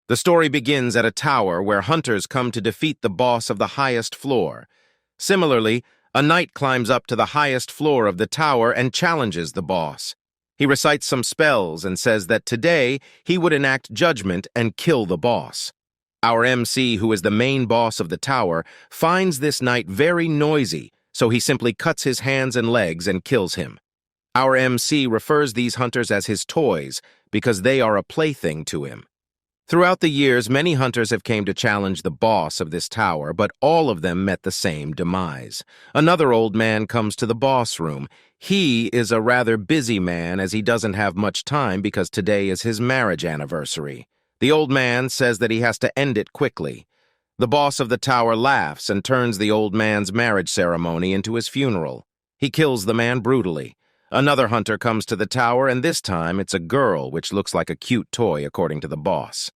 The story begins at a tower where hunters come to defeat the boss of the highest floor. Similarly, a knight climbs up to the highest floor of the tower and challenges the boss. He recites some spells and says that today he would enact judgment and kill the boss. Our MC, who is the main boss of the tower, finds this knight very noisy, so he simply cuts his hands and legs and kills him. Our MC refers these hunters as his toys because they are a plaything to him. Throughout the years, many hunters have came to challenge the boss of this tower, but all of them met the same demise. Another old man comes to the boss room. He is a rather busy man as he doesn't have much time because today is his marriage anniversary. The old man says that he has to end it quickly. The boss of the tower laughs and turns the old man's marriage ceremony into his funeral. He kills the man brutally. Another hunter comes to the tower, and this time it's a girl, which looks like a cute toy according to the boss.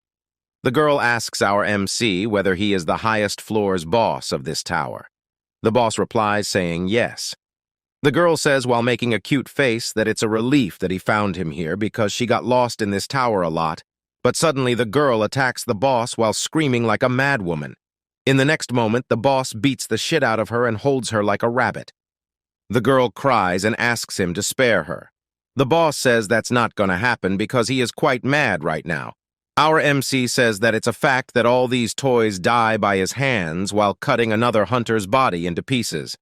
The girl asks our MC whether he is the highest floor's boss of this tower. The boss replies saying yes. The girl says while making a cute face that it's a relief that he found him here because she got lost in this tower a lot, but suddenly the girl attacks the boss while screaming like a madwoman. In the next moment, the boss beats the shit out of her and holds her like a rabbit. The girl cries and asks him to spare her. The boss says that's not gonna happen because he is quite mad right now. Our MC says that it's a fact that all these toys die by his hands while cutting another hunter's body into pieces.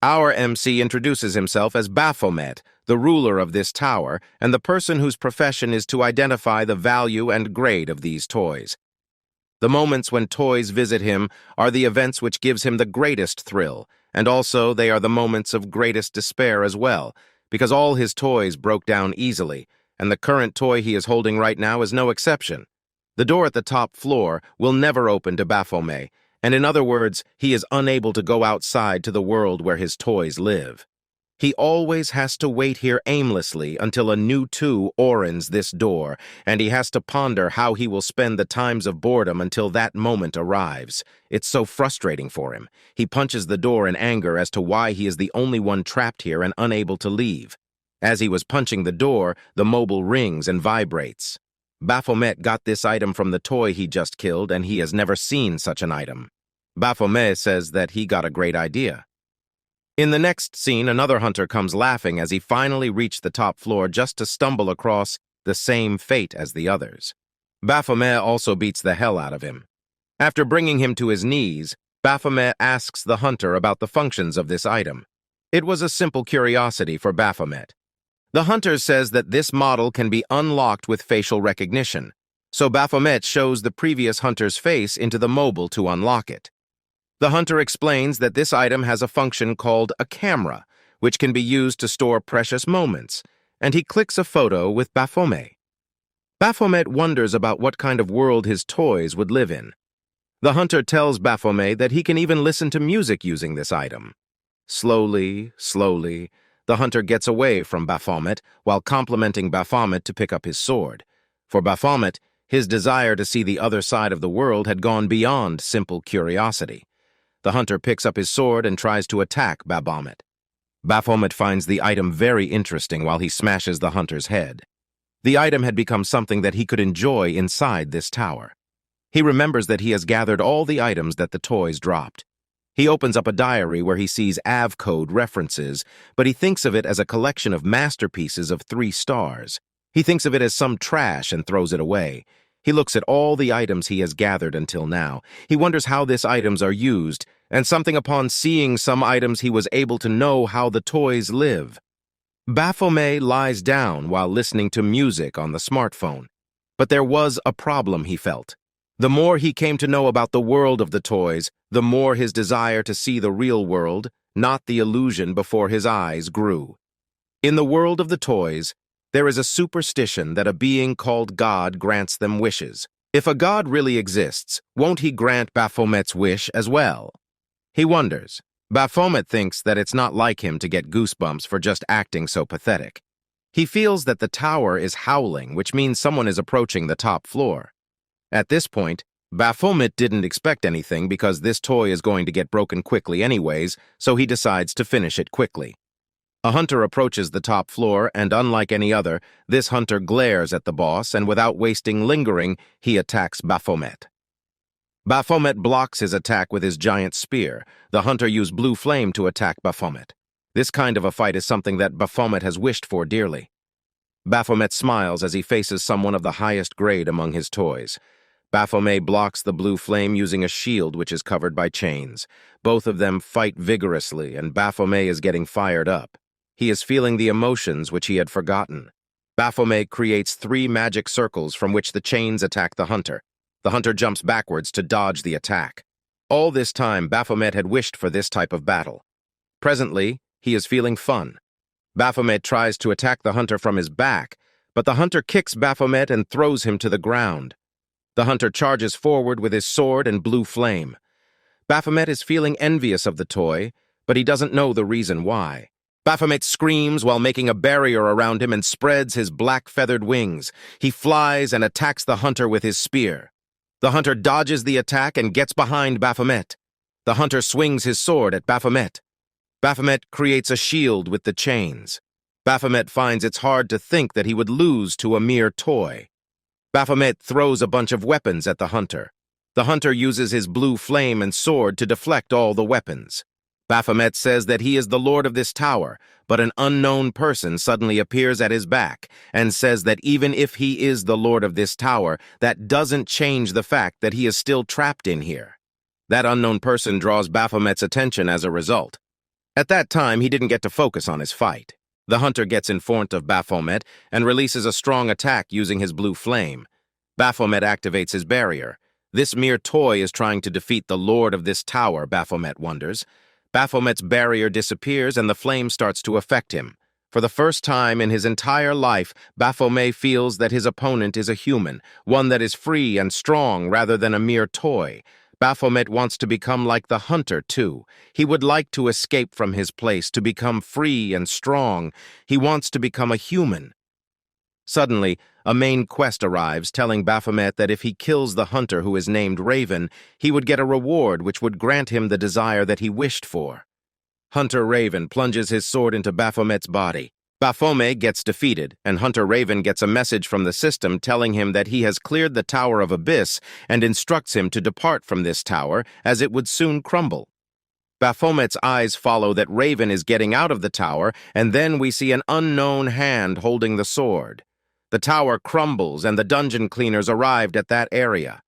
Our MC introduces himself as Baphomet, the ruler of this tower, and the person whose profession is to identify the value and grade of these toys. The moments when toys visit him are the events which gives him the greatest thrill, and also they are the moments of greatest despair as well, because all his toys broke down easily, and the current toy he is holding right now is no exception. The door at the top floor will never open to Baphomet, and in other words, he is unable to go outside to the world where his toys live. He always has to wait here aimlessly until a new two opens this door, and he has to ponder how he will spend the times of boredom until that moment arrives. It's so frustrating for him. He punches the door in anger as to why he is the only one trapped here and unable to leave. As he was punching the door, the mobile rings and vibrates. Baphomet got this item from the toy he just killed, and he has never seen such an item. Baphomet says that he got a great idea. In the next scene, another hunter comes laughing as he finally reached the top floor just to stumble across the same fate as the others. Baphomet also beats the hell out of him. After bringing him to his knees, Baphomet asks the hunter about the functions of this item. It was a simple curiosity for Baphomet. The hunter says that this model can be unlocked with facial recognition, so Baphomet shows the previous hunter's face into the mobile to unlock it. The hunter explains that this item has a function called a camera, which can be used to store precious moments, and he clicks a photo with Baphomet. Baphomet wonders about what kind of world his toys would live in. The hunter tells Baphomet that he can even listen to music using this item. Slowly, the hunter gets away from Baphomet while complimenting Baphomet to pick up his sword. For Baphomet, his desire to see the other side of the world had gone beyond simple curiosity. The hunter picks up his sword and tries to attack Baphomet. Baphomet finds the item very interesting while he smashes the hunter's head. The item had become something that he could enjoy inside this tower. He remembers that he has gathered all the items that the toys dropped. He opens up a diary where he sees AV code references, but he thinks of it as a collection of masterpieces of 3 stars. He thinks of it as some trash and throws it away. He looks at all the items he has gathered until now. He wonders how these items are used, and something upon seeing some items he was able to know how the toys live. Baphomet lies down while listening to music on the smartphone. But there was a problem, he felt. The more he came to know about the world of the toys, the more his desire to see the real world, not the illusion before his eyes, grew. In the world of the toys, there is a superstition that a being called God grants them wishes. If a God really exists, won't he grant Baphomet's wish as well? He wonders. Baphomet thinks that it's not like him to get goosebumps for just acting so pathetic. He feels that the tower is howling, which means someone is approaching the top floor. At this point, Baphomet didn't expect anything because this toy is going to get broken quickly anyways, so he decides to finish it quickly. A hunter approaches the top floor, and unlike any other, this hunter glares at the boss, and without wasting lingering, he attacks Baphomet. Baphomet blocks his attack with his giant spear. The hunter used blue flame to attack Baphomet. This kind of a fight is something that Baphomet has wished for dearly. Baphomet smiles as he faces someone of the highest grade among his toys. Baphomet blocks the blue flame using a shield which is covered by chains. Both of them fight vigorously, and Baphomet is getting fired up. He is feeling the emotions which he had forgotten. Baphomet creates 3 magic circles from which the chains attack the hunter. The hunter jumps backwards to dodge the attack. All this time, Baphomet had wished for this type of battle. Presently, he is feeling fun. Baphomet tries to attack the hunter from his back, but the hunter kicks Baphomet and throws him to the ground. The hunter charges forward with his sword and blue flame. Baphomet is feeling envious of the toy, but he doesn't know the reason why. Baphomet screams while making a barrier around him and spreads his black feathered wings. He flies and attacks the hunter with his spear. The hunter dodges the attack and gets behind Baphomet. The hunter swings his sword at Baphomet. Baphomet creates a shield with the chains. Baphomet finds it's hard to think that he would lose to a mere toy. Baphomet throws a bunch of weapons at the hunter. The hunter uses his blue flame and sword to deflect all the weapons. Baphomet says that he is the lord of this tower, but an unknown person suddenly appears at his back and says that even if he is the lord of this tower, that doesn't change the fact that he is still trapped in here. That unknown person draws Baphomet's attention as a result. At that time, he didn't get to focus on his fight. The hunter gets in front of Baphomet and releases a strong attack using his blue flame. Baphomet activates his barrier. This mere toy is trying to defeat the lord of this tower, Baphomet wonders. Baphomet's barrier disappears and the flame starts to affect him. For the first time in his entire life, Baphomet feels that his opponent is a human, one that is free and strong rather than a mere toy. Baphomet wants to become like the hunter, too. He would like to escape from his place, to become free and strong. He wants to become a human. Suddenly, a main quest arrives telling Baphomet that if he kills the hunter who is named Raven, he would get a reward which would grant him the desire that he wished for. Hunter Raven plunges his sword into Baphomet's body. Baphomet gets defeated, and Hunter Raven gets a message from the system telling him that he has cleared the Tower of Abyss and instructs him to depart from this tower as it would soon crumble. Baphomet's eyes follow that Raven is getting out of the tower, and then we see an unknown hand holding the sword. The tower crumbles, and the dungeon cleaners arrived at that area.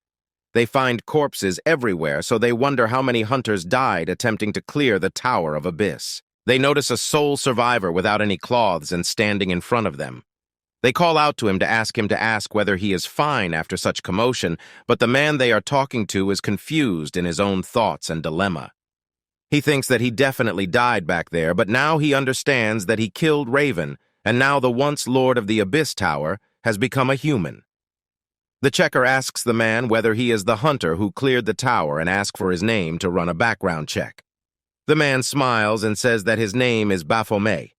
They find corpses everywhere, so they wonder how many hunters died attempting to clear the Tower of Abyss. They notice a sole survivor without any clothes and standing in front of them. They call out to him to ask whether he is fine after such commotion, but the man they are talking to is confused in his own thoughts and dilemma. He thinks that he definitely died back there, but now he understands that he killed Raven, and now the once lord of the Abyss Tower has become a human. The checker asks the man whether he is the hunter who cleared the tower and asks for his name to run a background check. The man smiles and says that his name is Baphomet.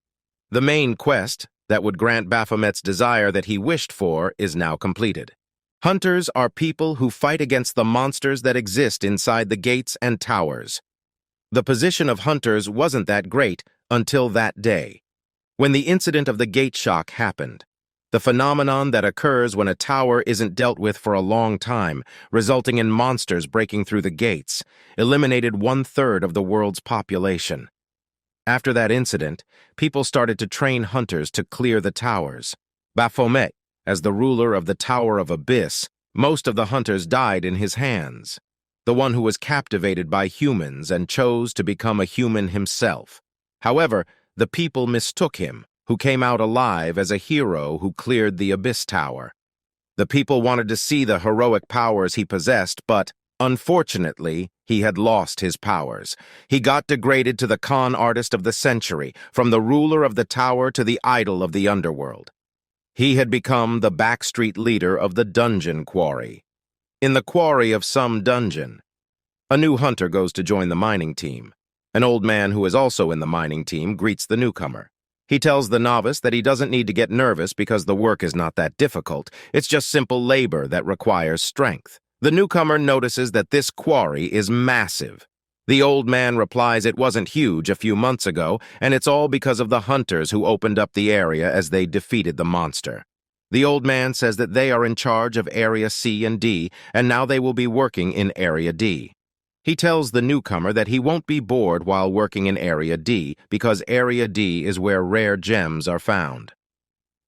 The main quest that would grant Baphomet's desire that he wished for is now completed. Hunters are people who fight against the monsters that exist inside the gates and towers. The position of hunters wasn't that great until that day, when the incident of the gate shock happened. The phenomenon that occurs when a tower isn't dealt with for a long time, resulting in monsters breaking through the gates, eliminated 1/3 of the world's population. After that incident, people started to train hunters to clear the towers. Baphomet, as the ruler of the Tower of Abyss, most of the hunters died in his hands. The one who was captivated by humans and chose to become a human himself. However, the people mistook him, who came out alive, as a hero who cleared the Abyss Tower. The people wanted to see the heroic powers he possessed, but, unfortunately, he had lost his powers. He got degraded to the con artist of the century, from the ruler of the tower to the idol of the underworld. He had become the backstreet leader of the dungeon Quarry. In the quarry of some dungeon, a new hunter goes to join the mining team. An old man who is also in the mining team greets the newcomer. He tells the novice that he doesn't need to get nervous because the work is not that difficult. It's just simple labor that requires strength. The newcomer notices that this quarry is massive. The old man replies it wasn't huge a few months ago, and it's all because of the hunters who opened up the area as they defeated the monster. The old man says that they are in charge of Area C and D, and now they will be working in Area D. He tells the newcomer that he won't be bored while working in Area D because Area D is where rare gems are found.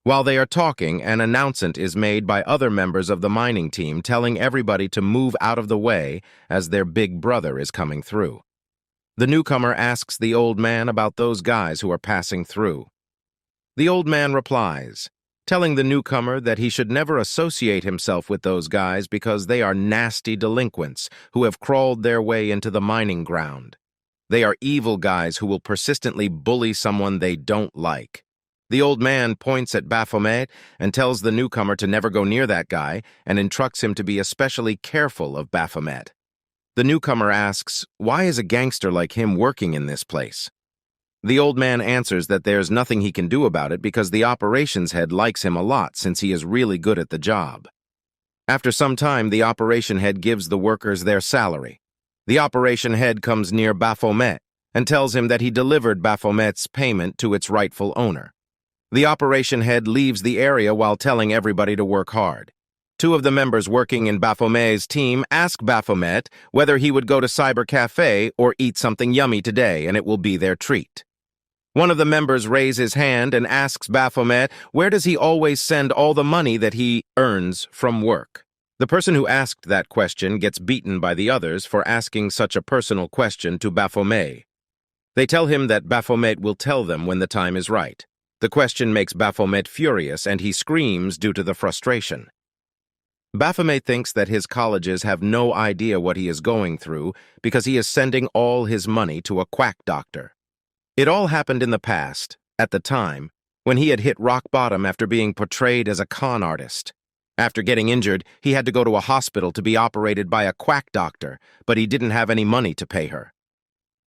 While they are talking, an announcement is made by other members of the mining team telling everybody to move out of the way as their big brother is coming through. The newcomer asks the old man about those guys who are passing through. The old man replies, telling the newcomer that he should never associate himself with those guys because they are nasty delinquents who have crawled their way into the mining ground. They are evil guys who will persistently bully someone they don't like. The old man points at Baphomet and tells the newcomer to never go near that guy and instructs him to be especially careful of Baphomet. The newcomer asks, why is a gangster like him working in this place? The old man answers that there's nothing he can do about it because the operations head likes him a lot since he is really good at the job. After some time, the operation head gives the workers their salary. The operation head comes near Baphomet and tells him that he delivered Baphomet's payment to its rightful owner. The operation head leaves the area while telling everybody to work hard. Two of the members working in Baphomet's team ask Baphomet whether he would go to Cyber Cafe or eat something yummy today, and it will be their treat. One of the members raises his hand and asks Baphomet where does he always send all the money that he earns from work. The person who asked that question gets beaten by the others for asking such a personal question to Baphomet. They tell him that Baphomet will tell them when the time is right. The question makes Baphomet furious, and he screams due to the frustration. Baphomet thinks that his colleges have no idea what he is going through because he is sending all his money to a quack doctor. It all happened in the past, at the time, when he had hit rock bottom after being portrayed as a con artist. After getting injured, he had to go to a hospital to be operated by a quack doctor, but he didn't have any money to pay her.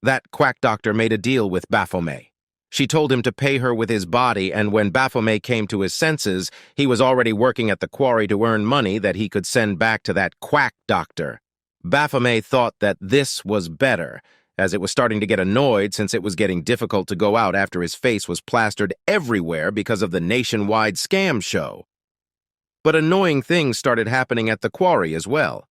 That quack doctor made a deal with Baphomet. She told him to pay her with his body, and when Baphomet came to his senses, he was already working at the quarry to earn money that he could send back to that quack doctor. Baphomet thought that this was better, as it was starting to get annoyed since it was getting difficult to go out after his face was plastered everywhere because of the nationwide scam show. But annoying things started happening at the quarry as well.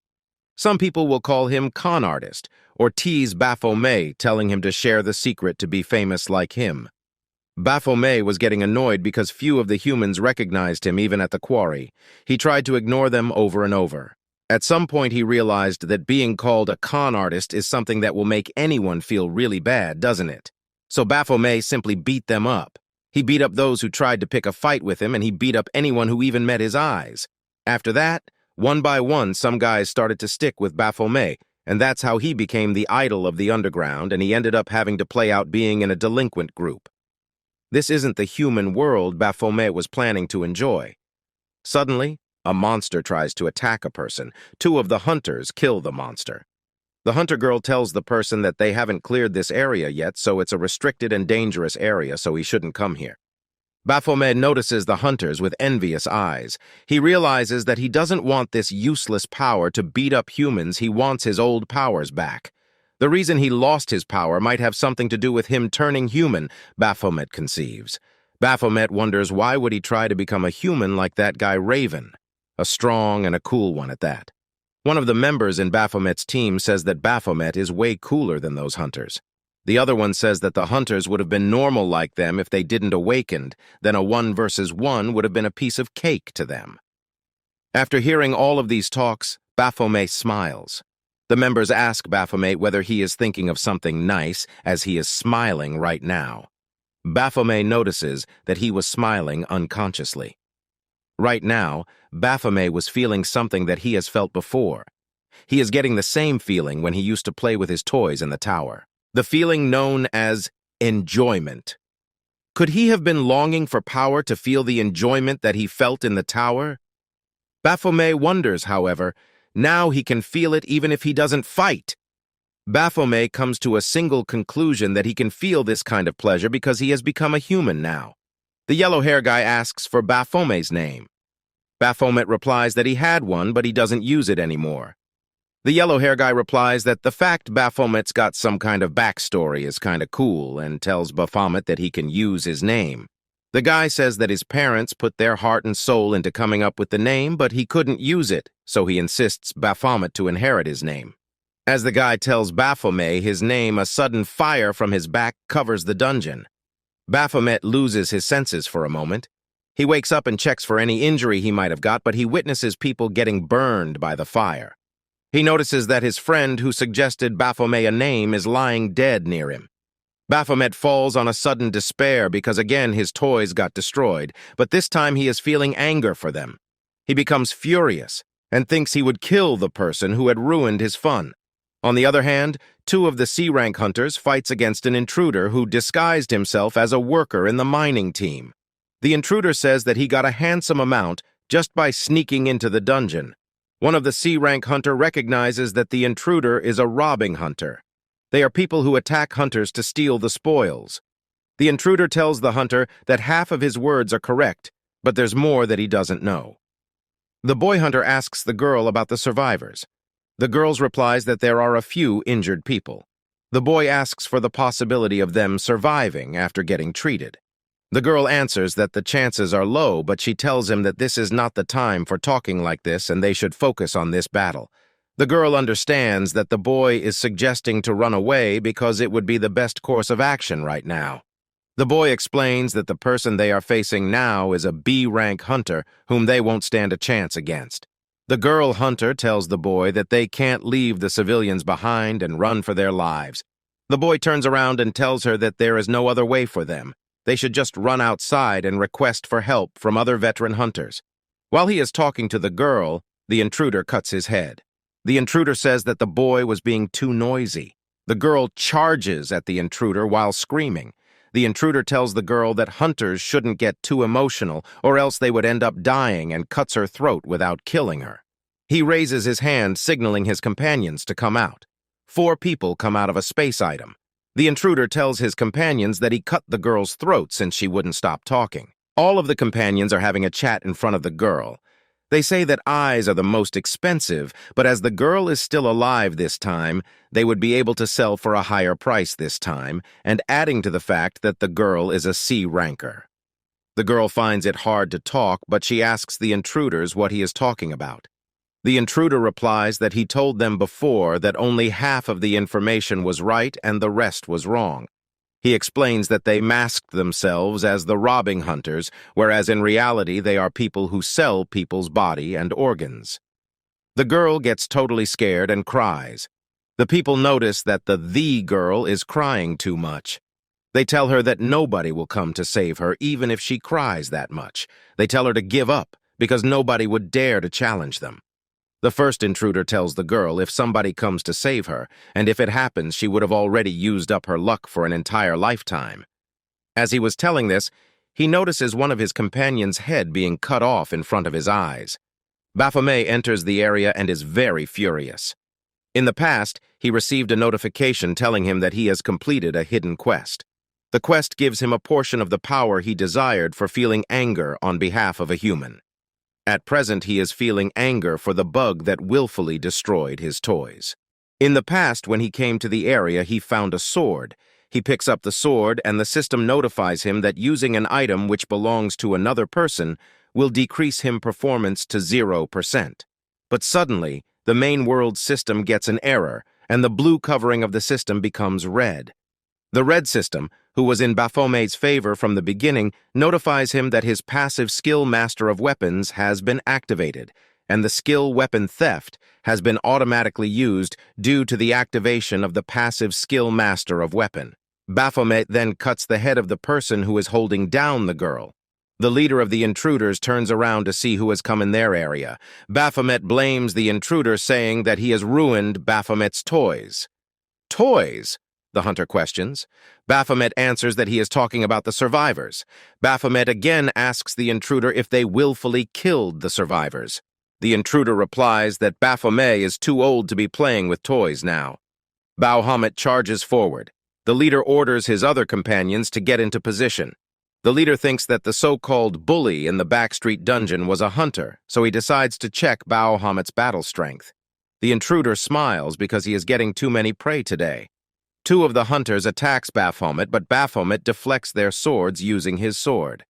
Some people will call him con artist, or tease Baphomet, telling him to share the secret to be famous like him. Baphomet was getting annoyed because few of the humans recognized him even at the quarry. He tried to ignore them over and over. At some point he realized that being called a con artist is something that will make anyone feel really bad, doesn't it? So Baphomet simply beat them up. He beat up those who tried to pick a fight with him, and he beat up anyone who even met his eyes. After that, one by one, some guys started to stick with Baphomet, and that's how he became the idol of the underground, and he ended up having to play out being in a delinquent group. This isn't the human world Baphomet was planning to enjoy. Suddenly, a monster tries to attack a person. Two of the hunters kill the monster. The hunter girl tells the person that they haven't cleared this area yet, so it's a restricted and dangerous area, so he shouldn't come here. Baphomet notices the hunters with envious eyes. He realizes that he doesn't want this useless power to beat up humans. He wants his old powers back. The reason he lost his power might have something to do with him turning human, Baphomet conceives. Baphomet wonders why would he try to become a human like that guy Raven, a strong and a cool one at that. One of the members in Baphomet's team says that Baphomet is way cooler than those hunters. The other one says that the hunters would have been normal like them if they didn't awakened, then a 1 versus 1 would have been a piece of cake to them. After hearing all of these talks, Baphomet smiles. The members ask Baphomet whether he is thinking of something nice, as he is smiling right now. Baphomet notices that he was smiling unconsciously. Right now, Baphomet was feeling something that he has felt before. He is getting the same feeling when he used to play with his toys in the tower. The feeling known as enjoyment. Could he have been longing for power to feel the enjoyment that he felt in the tower? Baphomet wonders, however, now he can feel it even if he doesn't fight. Baphomet comes to a single conclusion that he can feel this kind of pleasure because he has become a human now. The yellow hair guy asks for Baphomet's name. Baphomet replies that he had one, but he doesn't use it anymore. The yellow-hair guy replies that the fact Baphomet's got some kind of backstory is kinda cool and tells Baphomet that he can use his name. The guy says that his parents put their heart and soul into coming up with the name, but he couldn't use it, so he insists Baphomet to inherit his name. As the guy tells Baphomet his name, a sudden fire from his back covers the dungeon. Baphomet loses his senses for a moment. He wakes up and checks for any injury he might have got, but he witnesses people getting burned by the fire. He notices that his friend who suggested Baphomet a name is lying dead near him. Baphomet falls on a sudden despair because again his toys got destroyed, but this time he is feeling anger for them. He becomes furious and thinks he would kill the person who had ruined his fun. On the other hand, two of the C-rank hunters fights against an intruder who disguised himself as a worker in the mining team. The intruder says that he got a handsome amount just by sneaking into the dungeon. One of the C-rank hunter recognizes that the intruder is a robbing hunter. They are people who attack hunters to steal the spoils. The intruder tells the hunter that half of his words are correct, but there's more that he doesn't know. The boy hunter asks the girl about the survivors. The girl replies that there are a few injured people. The boy asks for the possibility of them surviving after getting treated. The girl answers that the chances are low, but she tells him that this is not the time for talking like this and they should focus on this battle. The girl understands that the boy is suggesting to run away because it would be the best course of action right now. The boy explains that the person they are facing now is a B-rank hunter whom they won't stand a chance against. The girl hunter tells the boy that they can't leave the civilians behind and run for their lives. The boy turns around and tells her that there is no other way for them. They should just run outside and request for help from other veteran hunters. While he is talking to the girl, the intruder cuts his head. The intruder says that the boy was being too noisy. The girl charges at the intruder while screaming. The intruder tells the girl that hunters shouldn't get too emotional or else they would end up dying and cuts her throat without killing her. He raises his hand, signaling his companions to come out. 4 people come out of a space item. The intruder tells his companions that he cut the girl's throat since she wouldn't stop talking. All of the companions are having a chat in front of the girl. They say that eyes are the most expensive, but as the girl is still alive this time, they would be able to sell for a higher price this time, and adding to the fact that the girl is a C-ranker. The girl finds it hard to talk, but she asks the intruders what he is talking about. The intruder replies that he told them before that only half of the information was right and the rest was wrong. He explains that they masked themselves as the robbing hunters, whereas in reality they are people who sell people's body and organs. The girl gets totally scared and cries. The people notice that the girl is crying too much. They tell her that nobody will come to save her even if she cries that much. They tell her to give up because nobody would dare to challenge them. The first intruder tells the girl if somebody comes to save her, and if it happens, she would have already used up her luck for an entire lifetime. As he was telling this, he notices one of his companions' head being cut off in front of his eyes. Baphomet enters the area and is very furious. In the past, he received a notification telling him that he has completed a hidden quest. The quest gives him a portion of the power he desired for feeling anger on behalf of a human. At present, he is feeling anger for the bug that willfully destroyed his toys. In the past, when he came to the area, he found a sword. He picks up the sword, and the system notifies him that using an item which belongs to another person will decrease him performance to 0%. But suddenly, the main world system gets an error, and the blue covering of the system becomes red. The red system, who was in Baphomet's favor from the beginning, notifies him that his passive skill Master of Weapons has been activated, and the skill Weapon Theft has been automatically used due to the activation of the passive skill Master of Weapon. Baphomet then cuts the head of the person who is holding down the girl. The leader of the intruders turns around to see who has come in their area. Baphomet blames the intruder, saying that he has ruined Baphomet's toys. Toys? The hunter questions. Baphomet answers that he is talking about the survivors. Baphomet again asks the intruder if they willfully killed the survivors. The intruder replies that Baphomet is too old to be playing with toys now. Baphomet charges forward. The leader orders his other companions to get into position. The leader thinks that the so-called bully in the backstreet dungeon was a hunter, so he decides to check Baphomet's battle strength. The intruder smiles because he is getting too many prey today. Two of the hunters attacks Baphomet, but Baphomet deflects their swords using his sword.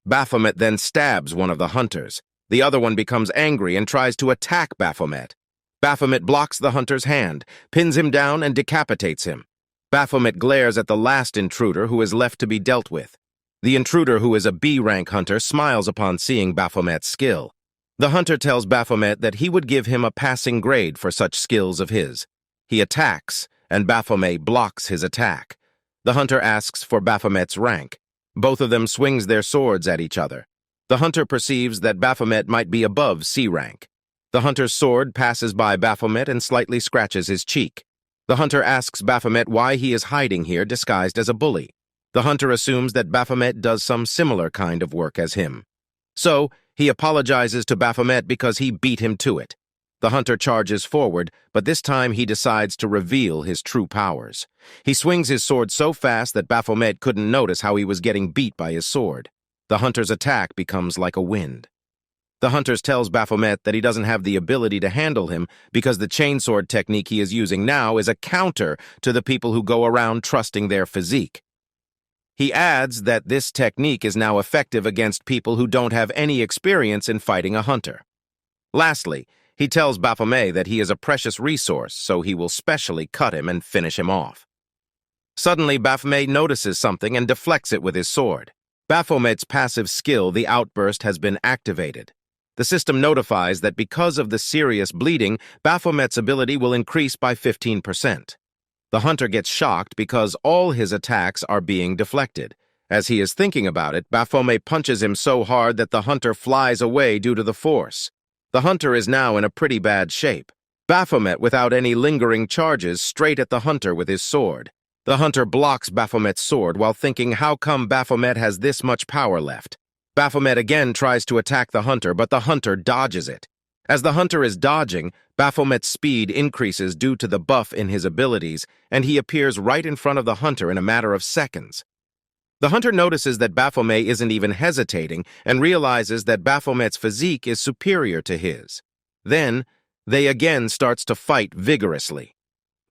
Baphomet then stabs one of the hunters. The other one becomes angry and tries to attack Baphomet. Baphomet blocks the hunter's hand, pins him down, and decapitates him. Baphomet glares at the last intruder who is left to be dealt with. The intruder, who is a B-rank hunter, smiles upon seeing Baphomet's skill. The hunter tells Baphomet that he would give him a passing grade for such skills of his. He attacks, and Baphomet blocks his attack. The hunter asks for Baphomet's rank. Both of them swings their swords at each other. The hunter perceives that Baphomet might be above C rank. The hunter's sword passes by Baphomet and slightly scratches his cheek. The hunter asks Baphomet why he is hiding here disguised as a bully. The hunter assumes that Baphomet does some similar kind of work as him. So, he apologizes to Baphomet because he beat him to it. The hunter charges forward, but this time he decides to reveal his true powers. He swings his sword so fast that Baphomet couldn't notice how he was getting beat by his sword. The hunter's attack becomes like a wind. The hunter tells Baphomet that he doesn't have the ability to handle him because the chainsword technique he is using now is a counter to the people who go around trusting their physique. He adds that this technique is now effective against people who don't have any experience in fighting a hunter. Lastly, he tells Baphomet that he is a precious resource, so he will specially cut him and finish him off. Suddenly, Baphomet notices something and deflects it with his sword. Baphomet's passive skill, the outburst, has been activated. The system notifies that because of the serious bleeding, Baphomet's ability will increase by 15%. The hunter gets shocked because all his attacks are being deflected. As he is thinking about it, Baphomet punches him so hard that the hunter flies away due to the force. The hunter is now in a pretty bad shape. Baphomet, without any lingering charges, straight at the hunter with his sword. The hunter blocks Baphomet's sword while thinking how come Baphomet has this much power left. Baphomet again tries to attack the hunter, but the hunter dodges it. As the hunter is dodging, Baphomet's speed increases due to the buff in his abilities, and he appears right in front of the hunter in a matter of seconds. The hunter notices that Baphomet isn't even hesitating and realizes that Baphomet's physique is superior to his. Then, they again starts to fight vigorously.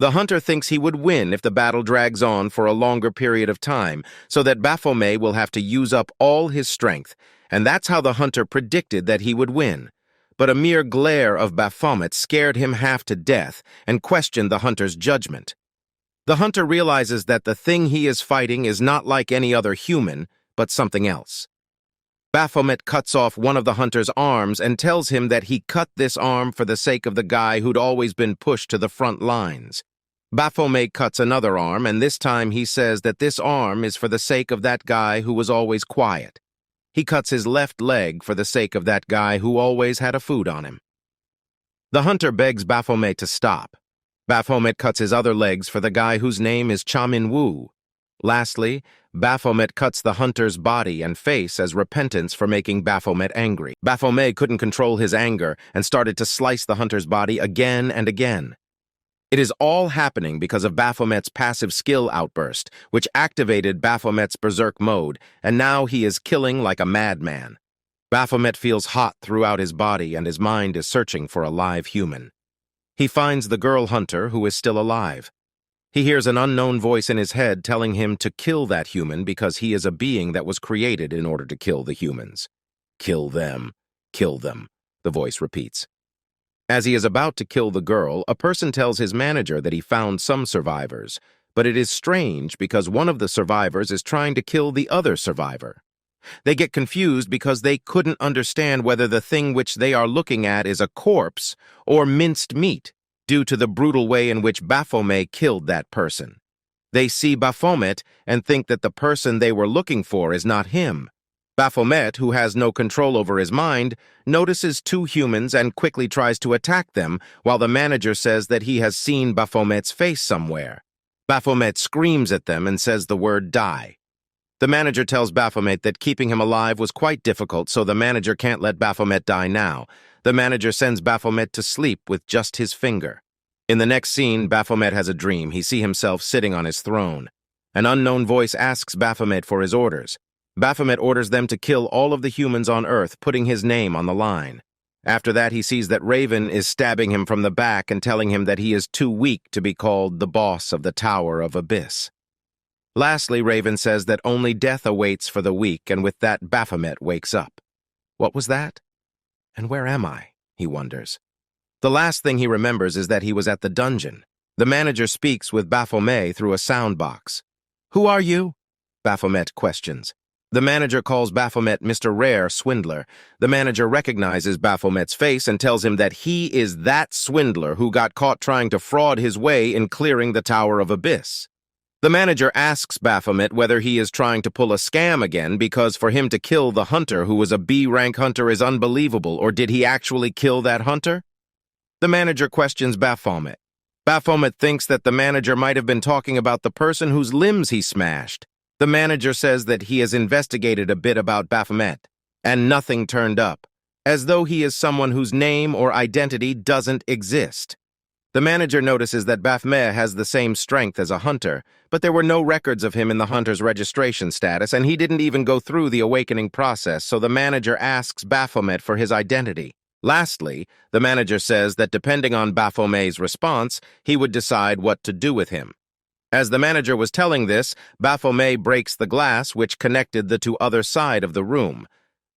The hunter thinks he would win if the battle drags on for a longer period of time, so that Baphomet will have to use up all his strength, and that's how the hunter predicted that he would win. But a mere glare of Baphomet scared him half to death and questioned the hunter's judgment. The hunter realizes that the thing he is fighting is not like any other human, but something else. Baphomet cuts off one of the hunter's arms and tells him that he cut this arm for the sake of the guy who'd always been pushed to the front lines. Baphomet cuts another arm, and this time he says that this arm is for the sake of that guy who was always quiet. He cuts his left leg for the sake of that guy who always had a food on him. The hunter begs Baphomet to stop. Baphomet cuts his other legs for the guy whose name is Cha-Min-Woo. Lastly, Baphomet cuts the hunter's body and face as repentance for making Baphomet angry. Baphomet couldn't control his anger and started to slice the hunter's body again and again. It is all happening because of Baphomet's passive skill outburst, which activated Baphomet's berserk mode, and now he is killing like a madman. Baphomet feels hot throughout his body and his mind is searching for a live human. He finds the girl hunter who is still alive. He hears an unknown voice in his head telling him to kill that human because he is a being that was created in order to kill the humans. Kill them, the voice repeats. As he is about to kill the girl, a person tells his manager that he found some survivors, but it is strange because one of the survivors is trying to kill the other survivor. They get confused because they couldn't understand whether the thing which they are looking at is a corpse or minced meat, due to the brutal way in which Baphomet killed that person. They see Baphomet and think that the person they were looking for is not him. Baphomet, who has no control over his mind, notices two humans and quickly tries to attack them, while the manager says that he has seen Baphomet's face somewhere. Baphomet screams at them and says the word die. The manager tells Baphomet that keeping him alive was quite difficult, so the manager can't let Baphomet die now. The manager sends Baphomet to sleep with just his finger. In the next scene, Baphomet has a dream. He sees himself sitting on his throne. An unknown voice asks Baphomet for his orders. Baphomet orders them to kill all of the humans on Earth, putting his name on the line. After that, he sees that Raven is stabbing him from the back and telling him that he is too weak to be called the boss of the Tower of Abyss. Lastly, Raven says that only death awaits for the weak, and with that Baphomet wakes up. What was that? And where am I? He wonders. The last thing he remembers is that he was at the dungeon. The manager speaks with Baphomet through a sound box. "Who are you?" Baphomet questions. The manager calls Baphomet Mr. Rare Swindler. The manager recognizes Baphomet's face and tells him that he is that swindler who got caught trying to fraud his way in clearing the Tower of Abyss. The manager asks Baphomet whether he is trying to pull a scam again, because for him to kill the hunter who was a B-rank hunter is unbelievable, or did he actually kill that hunter? The manager questions Baphomet. Baphomet thinks that the manager might have been talking about the person whose limbs he smashed. The manager says that he has investigated a bit about Baphomet, and nothing turned up, as though he is someone whose name or identity doesn't exist. The manager notices that Baphomet has the same strength as a hunter, but there were no records of him in the hunter's registration status, and he didn't even go through the awakening process, so the manager asks Baphomet for his identity. Lastly, the manager says that depending on Baphomet's response, he would decide what to do with him. As the manager was telling this, Baphomet breaks the glass which connected the two other side of the room.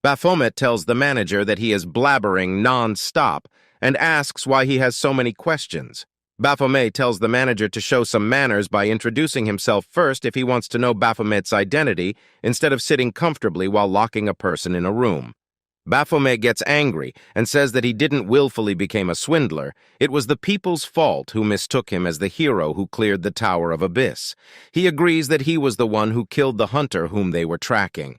Baphomet tells the manager that he is blabbering non-stop and asks why he has so many questions. Baphomet tells the manager to show some manners by introducing himself first if he wants to know Baphomet's identity, instead of sitting comfortably while locking a person in a room. Baphomet gets angry and says that he didn't willfully become a swindler. It was the people's fault who mistook him as the hero who cleared the Tower of Abyss. He agrees that he was the one who killed the hunter whom they were tracking.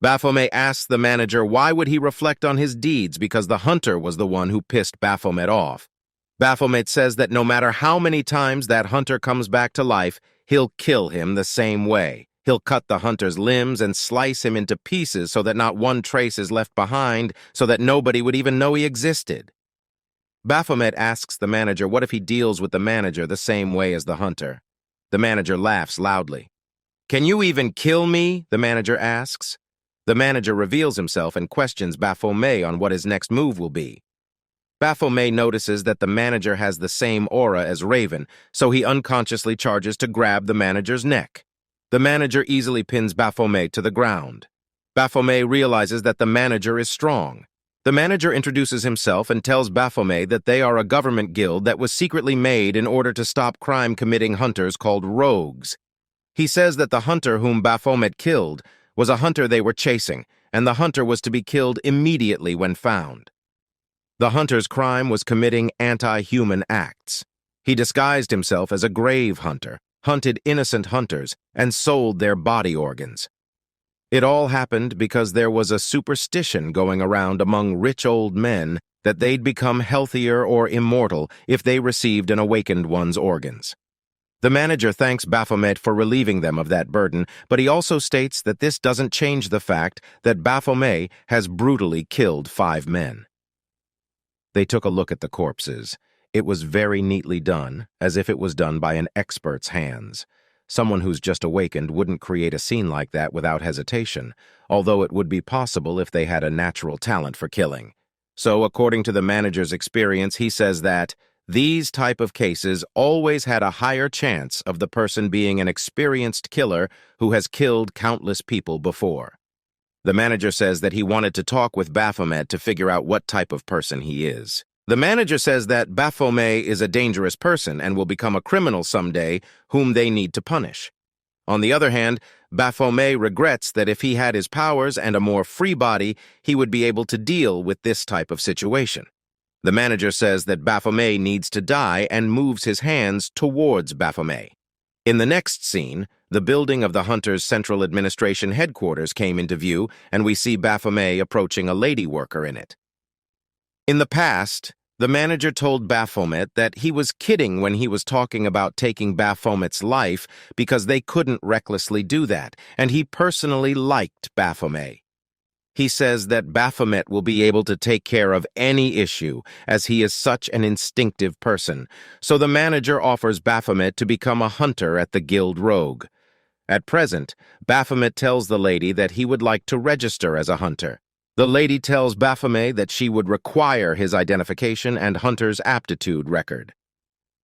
Baphomet asks the manager why would he reflect on his deeds, because the hunter was the one who pissed Baphomet off. Baphomet says that no matter how many times that hunter comes back to life, he'll kill him the same way. He'll cut the hunter's limbs and slice him into pieces so that not one trace is left behind, so that nobody would even know he existed. Baphomet asks the manager what if he deals with the manager the same way as the hunter. The manager laughs loudly. "Can you even kill me?" the manager asks. The manager reveals himself and questions Baphomet on what his next move will be. Baphomet notices that the manager has the same aura as Raven, so he unconsciously charges to grab the manager's neck. The manager easily pins Baphomet to the ground. Baphomet realizes that the manager is strong. The manager introduces himself and tells Baphomet that they are a government guild that was secretly made in order to stop crime-committing hunters called rogues. He says that the hunter whom Baphomet killed was a hunter they were chasing, and the hunter was to be killed immediately when found. The hunter's crime was committing anti-human acts. He disguised himself as a grave hunter, hunted innocent hunters, and sold their body organs. It all happened because there was a superstition going around among rich old men that they'd become healthier or immortal if they received an awakened one's organs. The manager thanks Baphomet for relieving them of that burden, but he also states that this doesn't change the fact that Baphomet has brutally killed 5 men. They took a look at the corpses. It was very neatly done, as if it was done by an expert's hands. Someone who's just awakened wouldn't create a scene like that without hesitation, although it would be possible if they had a natural talent for killing. So, according to the manager's experience, he says that these type of cases always had a higher chance of the person being an experienced killer who has killed countless people before. The manager says that he wanted to talk with Baphomet to figure out what type of person he is. The manager says that Baphomet is a dangerous person and will become a criminal someday whom they need to punish. On the other hand, Baphomet regrets that if he had his powers and a more free body, he would be able to deal with this type of situation. The manager says that Baphomet needs to die and moves his hands towards Baphomet. In the next scene, the building of the Hunter's Central Administration headquarters came into view, and we see Baphomet approaching a lady worker in it. In the past, the manager told Baphomet that he was kidding when he was talking about taking Baphomet's life because they couldn't recklessly do that, and he personally liked Baphomet. He says that Baphomet will be able to take care of any issue, as he is such an instinctive person, so the manager offers Baphomet to become a hunter at the Guild Rogue. At present, Baphomet tells the lady that he would like to register as a hunter. The lady tells Baphomet that she would require his identification and Hunter's aptitude record.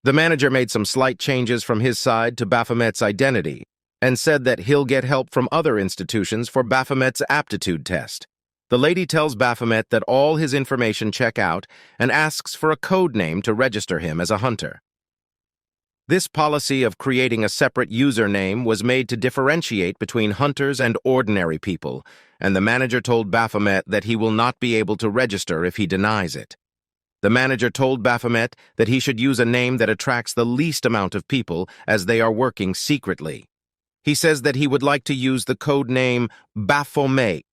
The manager made some slight changes from his side to Baphomet's identity and said that he'll get help from other institutions for Baphomet's aptitude test. The lady tells Baphomet that all his information check out and asks for a code name to register him as a hunter. This policy of creating a separate username was made to differentiate between hunters and ordinary people, and the manager told Baphomet that he will not be able to register if he denies it. The manager told Baphomet that he should use a name that attracts the least amount of people as they are working secretly. He says that he would like to use the code name Baphomet.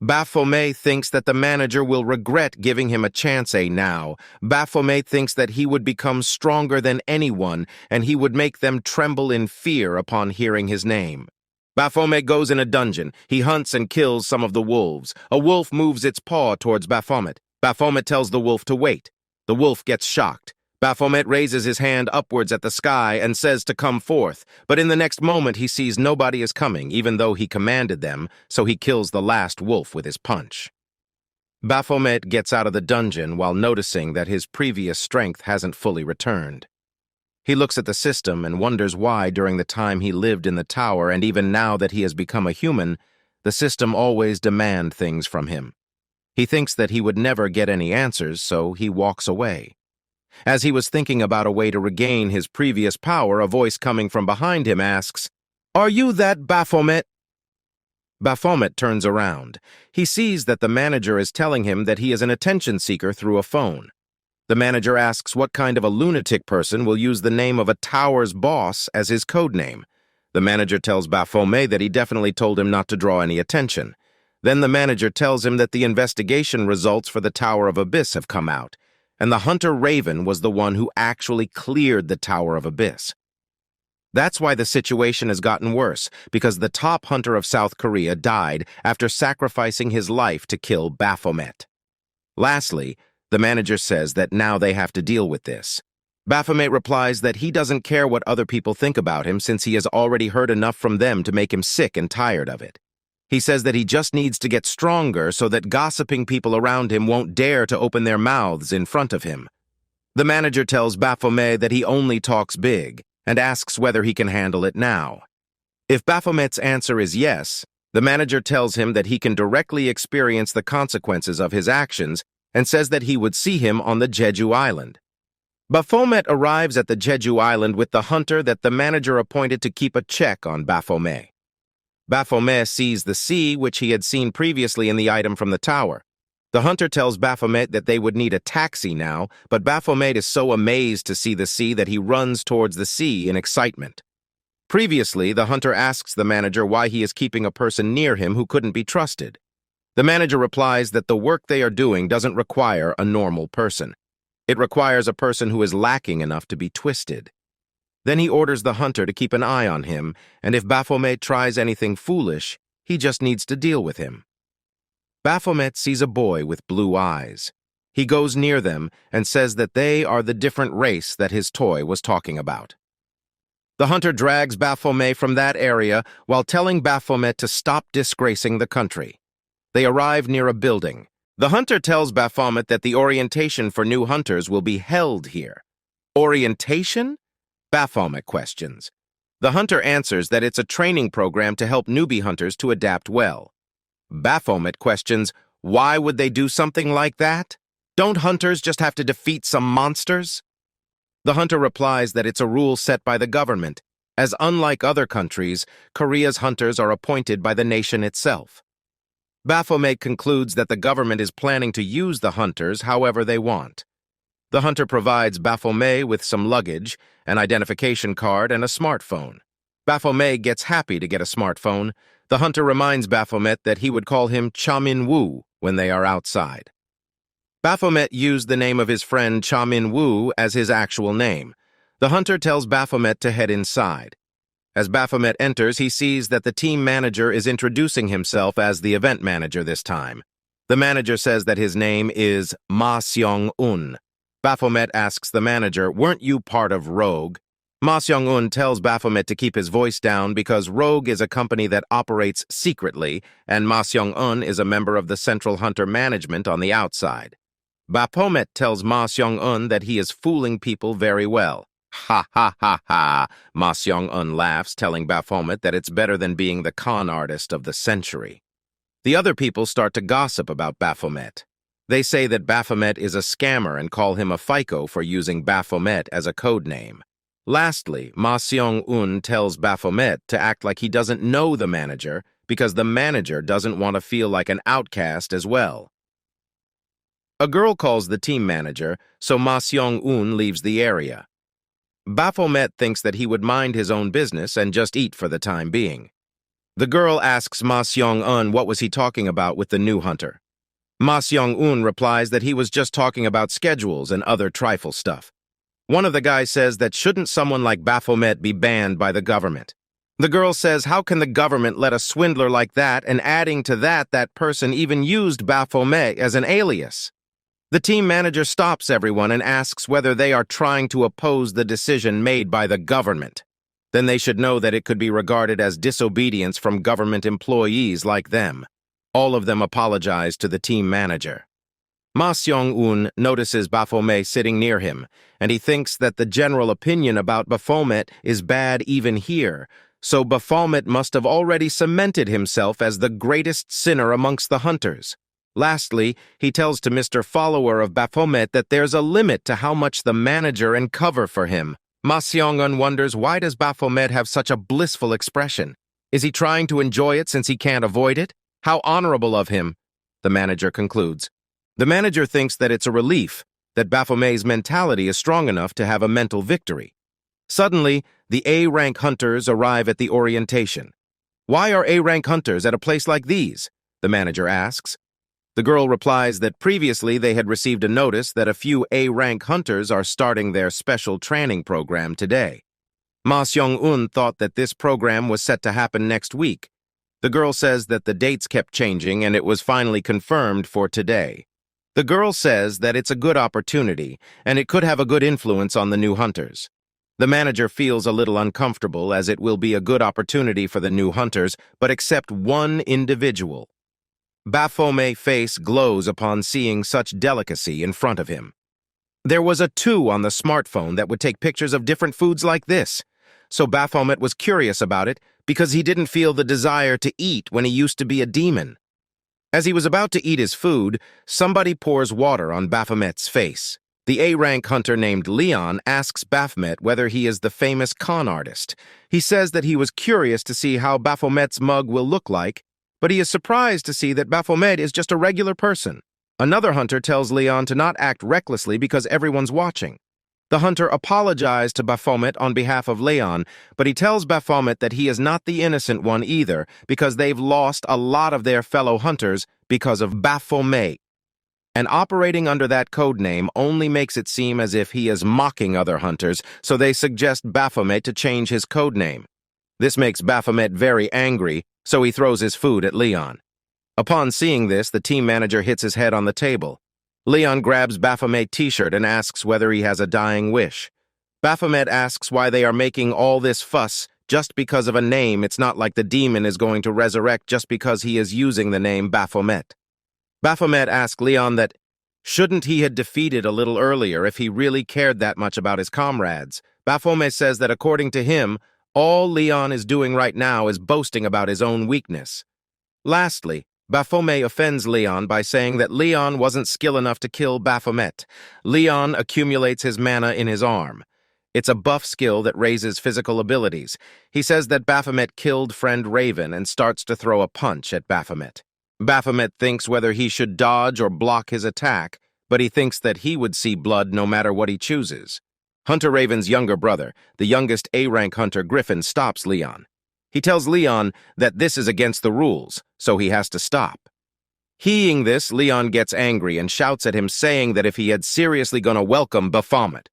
Baphomet thinks that the manager will regret giving him a chance now. Baphomet thinks that he would become stronger than anyone, and he would make them tremble in fear upon hearing his name. Baphomet goes in a dungeon. He hunts and kills some of the wolves. A wolf moves its paw towards Baphomet. Baphomet tells the wolf to wait. The wolf gets shocked. Baphomet raises his hand upwards at the sky and says to come forth, but in the next moment he sees nobody is coming, even though he commanded them, so he kills the last wolf with his punch. Baphomet gets out of the dungeon while noticing that his previous strength hasn't fully returned. He looks at the system and wonders why during the time he lived in the tower and even now that he has become a human, the system always demands things from him. He thinks that he would never get any answers, so he walks away. As he was thinking about a way to regain his previous power, a voice coming from behind him asks, "Are you that Baphomet?" Baphomet turns around. He sees that the manager is telling him that he is an attention seeker through a phone. The manager asks what kind of a lunatic person will use the name of a tower's boss as his code name. The manager tells Baphomet that he definitely told him not to draw any attention. Then the manager tells him that the investigation results for the Tower of Abyss have come out, and the hunter Raven was the one who actually cleared the Tower of Abyss. That's why the situation has gotten worse, because the top hunter of South Korea died after sacrificing his life to kill Baphomet. Lastly, the manager says that now they have to deal with this. Baphomet replies that he doesn't care what other people think about him since he has already heard enough from them to make him sick and tired of it. He says that he just needs to get stronger so that gossiping people around him won't dare to open their mouths in front of him. The manager tells Baphomet that he only talks big and asks whether he can handle it now. If Baphomet's answer is yes, the manager tells him that he can directly experience the consequences of his actions and says that he would see him on the Jeju Island. Baphomet arrives at the Jeju Island with the hunter that the manager appointed to keep a check on Baphomet. Baphomet sees the sea, which he had seen previously in the item from the tower. The hunter tells Baphomet that they would need a taxi now, but Baphomet is so amazed to see the sea that he runs towards the sea in excitement. Previously, the hunter asks the manager why he is keeping a person near him who couldn't be trusted. The manager replies that the work they are doing doesn't require a normal person. It requires a person who is lacking enough to be twisted. Then he orders the hunter to keep an eye on him, and if Baphomet tries anything foolish, he just needs to deal with him. Baphomet sees a boy with blue eyes. He goes near them and says that they are the different race that his toy was talking about. The hunter drags Baphomet from that area while telling Baphomet to stop disgracing the country. They arrive near a building. The hunter tells Baphomet that the orientation for new hunters will be held here. Orientation? Baphomet questions. The hunter answers that it's a training program to help newbie hunters to adapt well. Baphomet questions, why would they do something like that? Don't hunters just have to defeat some monsters? The hunter replies that it's a rule set by the government, as unlike other countries, Korea's hunters are appointed by the nation itself. Baphomet concludes that the government is planning to use the hunters however they want. The hunter provides Baphomet with some luggage, an identification card, and a smartphone. Baphomet gets happy to get a smartphone. The hunter reminds Baphomet that he would call him Cha-Min-Woo when they are outside. Baphomet used the name of his friend Cha-Min-Woo as his actual name. The hunter tells Baphomet to head inside. As Baphomet enters, he sees that the team manager is introducing himself as the event manager this time. The manager says that his name is Ma Seong-un. Baphomet asks the manager, weren't you part of Rogue? Ma Seong-un tells Baphomet to keep his voice down because Rogue is a company that operates secretly, and Ma Seong-un is a member of the Central Hunter Management on the outside. Baphomet tells Ma Seong-un that he is fooling people very well. Ha ha ha ha, Ma Seong-un laughs, telling Baphomet that it's better than being the con artist of the century. The other people start to gossip about Baphomet. They say that Baphomet is a scammer and call him a FICO for using Baphomet as a code name. Lastly, Ma Seong-un tells Baphomet to act like he doesn't know the manager because the manager doesn't want to feel like an outcast as well. A girl calls the team manager, so Ma Seong-un leaves the area. Baphomet thinks that he would mind his own business and just eat for the time being. The girl asks Ma Seong-un what was he talking about with the new hunter. Ma Seong-un replies that he was just talking about schedules and other trifle stuff. One of the guys says that shouldn't someone like Baphomet be banned by the government? The girl says, how can the government let a swindler like that, and adding to that, that person even used Baphomet as an alias? The team manager stops everyone and asks whether they are trying to oppose the decision made by the government. Then they should know that it could be regarded as disobedience from government employees like them. All of them apologize to the team manager. Ma Seong-un notices Baphomet sitting near him, and he thinks that the general opinion about Baphomet is bad even here, so Baphomet must have already cemented himself as the greatest sinner amongst the hunters. Lastly, he tells to Mr. Follower of Baphomet that there's a limit to how much the manager and cover for him. Ma Seong-un wonders, why does Baphomet have such a blissful expression? Is he trying to enjoy it since he can't avoid it? How honorable of him, the manager concludes. The manager thinks that it's a relief that Baphomet's mentality is strong enough to have a mental victory. Suddenly, the A-rank hunters arrive at the orientation. Why are A-rank hunters at a place like these? The manager asks. The girl replies that previously they had received a notice that a few A-rank hunters are starting their special training program today. Ma Seong-un thought that this program was set to happen next week. The girl says that the dates kept changing and it was finally confirmed for today. The girl says that it's a good opportunity and it could have a good influence on the new hunters. The manager feels a little uncomfortable as it will be a good opportunity for the new hunters, but except one individual. Baphomet's face glows upon seeing such delicacy in front of him. There was a 2 on the smartphone that would take pictures of different foods like this, so Baphomet was curious about it because he didn't feel the desire to eat when he used to be a demon. As he was about to eat his food, somebody pours water on Baphomet's face. The A-rank hunter named Leon asks Baphomet whether he is the famous con artist. He says that he was curious to see how Baphomet's mug will look like, but he is surprised to see that Baphomet is just a regular person. Another hunter tells Leon to not act recklessly because everyone's watching. The hunter apologized to Baphomet on behalf of Leon, but he tells Baphomet that he is not the innocent one either because they've lost a lot of their fellow hunters because of Baphomet. And operating under that code name only makes it seem as if he is mocking other hunters, so they suggest Baphomet to change his code name. This makes Baphomet very angry, so he throws his food at Leon. Upon seeing this, the team manager hits his head on the table. Leon grabs Baphomet's t-shirt and asks whether he has a dying wish. Baphomet asks why they are making all this fuss just because of a name. It's not like the demon is going to resurrect just because he is using the name Baphomet. Baphomet asks Leon that shouldn't he had defeated a little earlier if he really cared that much about his comrades. Baphomet says that according to him, all Leon is doing right now is boasting about his own weakness. Lastly, Baphomet offends Leon by saying that Leon wasn't skilled enough to kill Baphomet. Leon accumulates his mana in his arm. It's a buff skill that raises physical abilities. He says that Baphomet killed friend Raven and starts to throw a punch at Baphomet. Baphomet thinks whether he should dodge or block his attack, but he thinks that he would see blood no matter what he chooses. Hunter Raven's younger brother, the youngest A-rank hunter Griffin, stops Leon. He tells Leon that this is against the rules, so he has to stop. Hearing this, Leon gets angry and shouts at him, saying that if he had seriously gonna welcome Baphomet.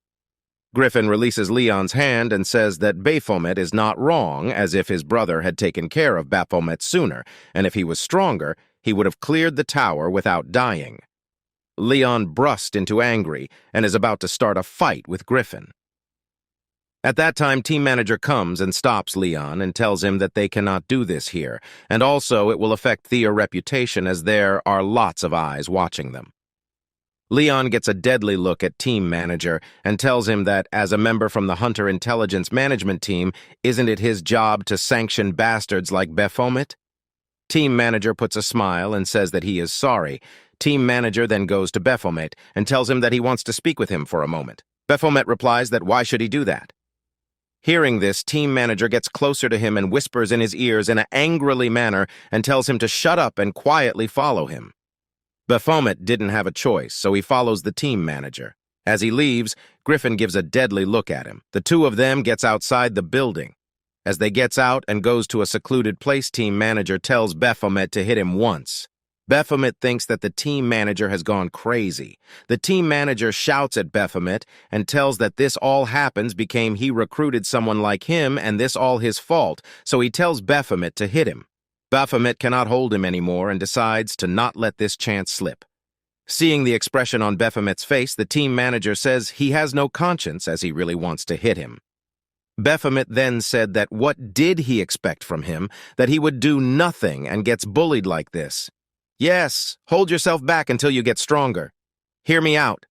Griffin releases Leon's hand and says that Baphomet is not wrong, as if his brother had taken care of Baphomet sooner, and if he was stronger, he would have cleared the tower without dying. Leon bursts into angry and is about to start a fight with Griffin. At that time, team manager comes and stops Leon and tells him that they cannot do this here, and also it will affect their reputation as there are lots of eyes watching them. Leon gets a deadly look at team manager and tells him that, as a member from the Hunter Intelligence Management Team, isn't it his job to sanction bastards like Baphomet? Team manager puts a smile and says that he is sorry. Team manager then goes to Baphomet and tells him that he wants to speak with him for a moment. Baphomet replies that why should he do that? Hearing this, team manager gets closer to him and whispers in his ears in an angrily manner and tells him to shut up and quietly follow him. Baphomet didn't have a choice, so he follows the team manager. As he leaves, Griffin gives a deadly look at him. The two of them gets outside the building. As they gets out and goes to a secluded place, team manager tells Baphomet to hit him once. Baphomet thinks that the team manager has gone crazy. The team manager shouts at Baphomet and tells that this all happens because he recruited someone like him and this all his fault, so he tells Baphomet to hit him. Baphomet cannot hold him anymore and decides to not let this chance slip. Seeing the expression on Baphomet's face, the team manager says he has no conscience as he really wants to hit him. Baphomet then said that what did he expect from him, that he would do nothing and gets bullied like this. Yes, hold yourself back until you get stronger. Hear me out.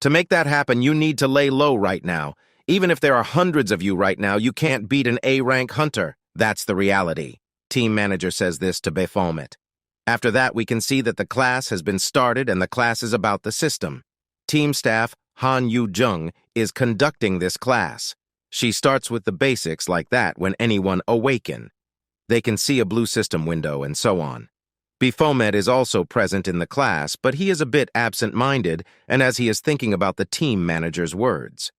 To make that happen, you need to lay low right now. Even if there are hundreds of you right now, you can't beat an A-rank hunter. That's the reality. Team manager says this to Baphomet. After that, we can see that the class has been started and the class is about the system. Team staff Han Yu-jung is conducting this class. She starts with the basics like that when anyone awaken. They can see a blue system window and so on. Baphomet is also present in the class, but he is a bit absent-minded and as he is thinking about the team manager's words.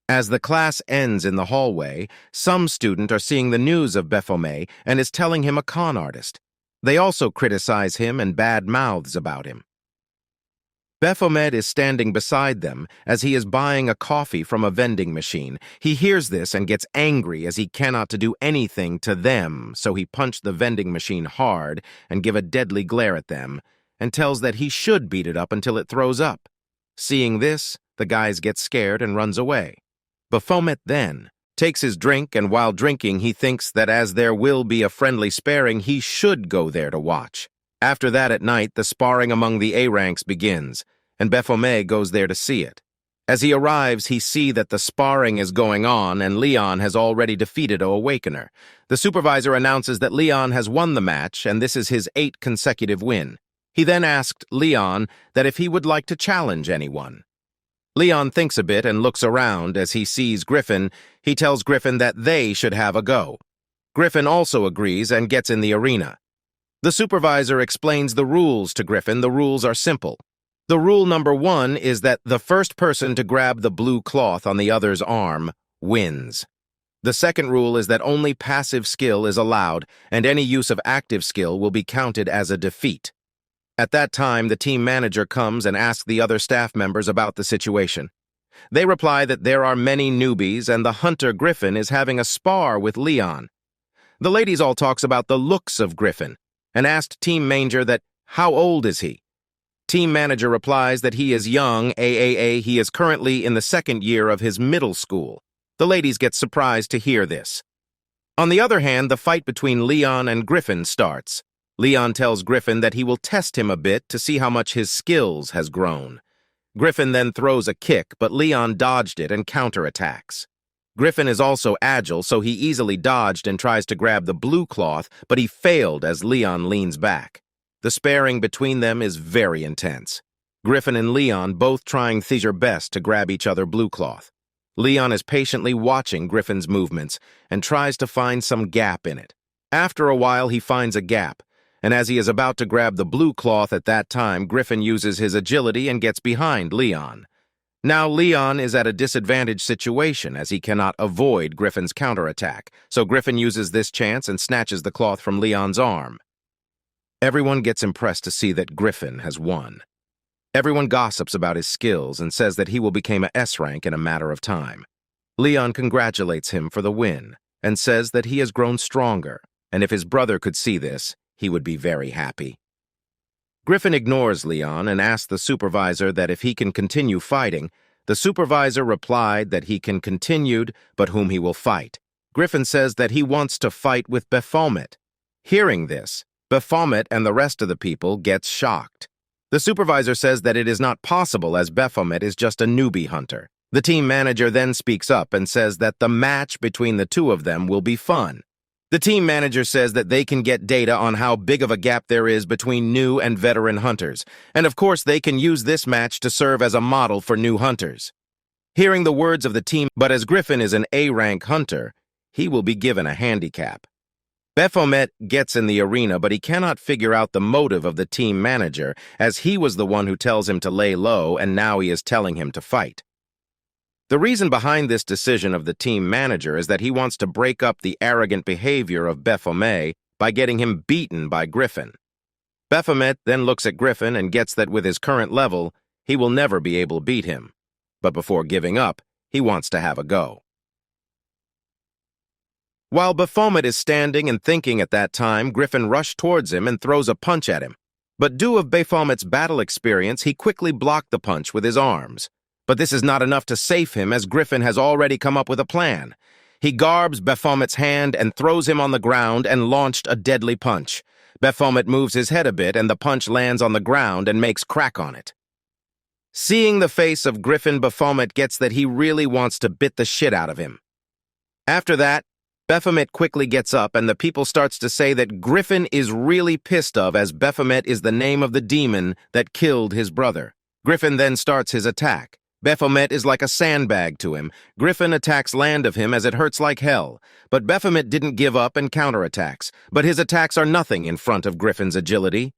As the class ends in the hallway, some student are seeing the news of Baphomet and is telling him a con artist. They also criticize him and bad mouths about him. Baphomet is standing beside them as he is buying a coffee from a vending machine. He hears this and gets angry as he cannot do anything to them, so he punched the vending machine hard and give a deadly glare at them, and tells that he should beat it up until it throws up. Seeing this, the guys get scared and runs away. Baphomet then takes his drink, and while drinking, he thinks that as there will be a friendly sparring, he should go there to watch. After that at night, the sparring among the A-ranks begins, and Baphomet goes there to see it. As he arrives, he sees that the sparring is going on and Leon has already defeated an Awakener. The supervisor announces that Leon has won the match and this is his 8th consecutive win. He then asked Leon that if he would like to challenge anyone. Leon thinks a bit and looks around. As he sees Griffin, he tells Griffin that they should have a go. Griffin also agrees and gets in the arena. The supervisor explains the rules to Griffin. The rules are simple. The rule number 1 is that the first person to grab the blue cloth on the other's arm wins. The second rule is that only passive skill is allowed, and any use of active skill will be counted as a defeat. At that time, the team manager comes and asks the other staff members about the situation. They reply that there are many newbies and the hunter Griffin is having a spar with Leon. The ladies all talks about the looks of Griffin and asked team manager that how old is he? Team manager replies that he is young, he is currently in the 2nd year of his middle school. The ladies get surprised to hear this. On the other hand, the fight between Leon and Griffin starts. Leon tells Griffin that he will test him a bit to see how much his skills has grown. Griffin then throws a kick, but Leon dodged it and counterattacks. Griffin is also agile, so he easily dodged and tries to grab the blue cloth, but he failed as Leon leans back. The sparring between them is very intense. Griffin and Leon both trying their best to grab each other blue cloth. Leon is patiently watching Griffin's movements and tries to find some gap in it. After a while, he finds a gap, and as he is about to grab the blue cloth at that time, Griffin uses his agility and gets behind Leon. Now Leon is at a disadvantaged situation as he cannot avoid Griffin's counterattack, so Griffin uses this chance and snatches the cloth from Leon's arm. Everyone gets impressed to see that Griffin has won. Everyone gossips about his skills and says that he will become a S rank in a matter of time. Leon congratulates him for the win and says that he has grown stronger, and if his brother could see this, he would be very happy. Griffin ignores Leon and asks the supervisor that if he can continue fighting, The supervisor replied that he can continue, but whom he will fight. Griffin says that he wants to fight with Baphomet. Hearing this, Baphomet and the rest of the people gets shocked. The supervisor says that it is not possible as Baphomet is just a newbie hunter. The team manager then speaks up and says that the match between the two of them will be fun. The team manager says that they can get data on how big of a gap there is between new and veteran hunters, and of course they can use this match to serve as a model for new hunters. Hearing the words of the team, but as Griffin is an A-rank hunter, he will be given a handicap. Baphomet gets in the arena, but he cannot figure out the motive of the team manager, as he was the one who tells him to lay low and now he is telling him to fight. The reason behind this decision of the team manager is that he wants to break up the arrogant behavior of Baphomet by getting him beaten by Griffin. Baphomet then looks at Griffin and gets that with his current level, he will never be able to beat him. But before giving up, he wants to have a go. While Baphomet is standing and thinking at that time, Griffin rushes towards him and throws a punch at him. But due of Baphomet's battle experience, he quickly blocked the punch with his arms. But this is not enough to save him, as Griffin has already come up with a plan. He garbs Baphomet's hand and throws him on the ground and launched a deadly punch. Baphomet moves his head a bit and the punch lands on the ground and makes crack on it. Seeing the face of Griffin, Baphomet gets that he really wants to bit the shit out of him. After that, Baphomet quickly gets up and the people starts to say that Griffin is really pissed off as Baphomet is the name of the demon that killed his brother. Griffin then starts his attack. Baphomet is like a sandbag to him. Griffin attacks land of him as it hurts like hell. But Baphomet didn't give up and counterattacks. But his attacks are nothing in front of Griffin's agility.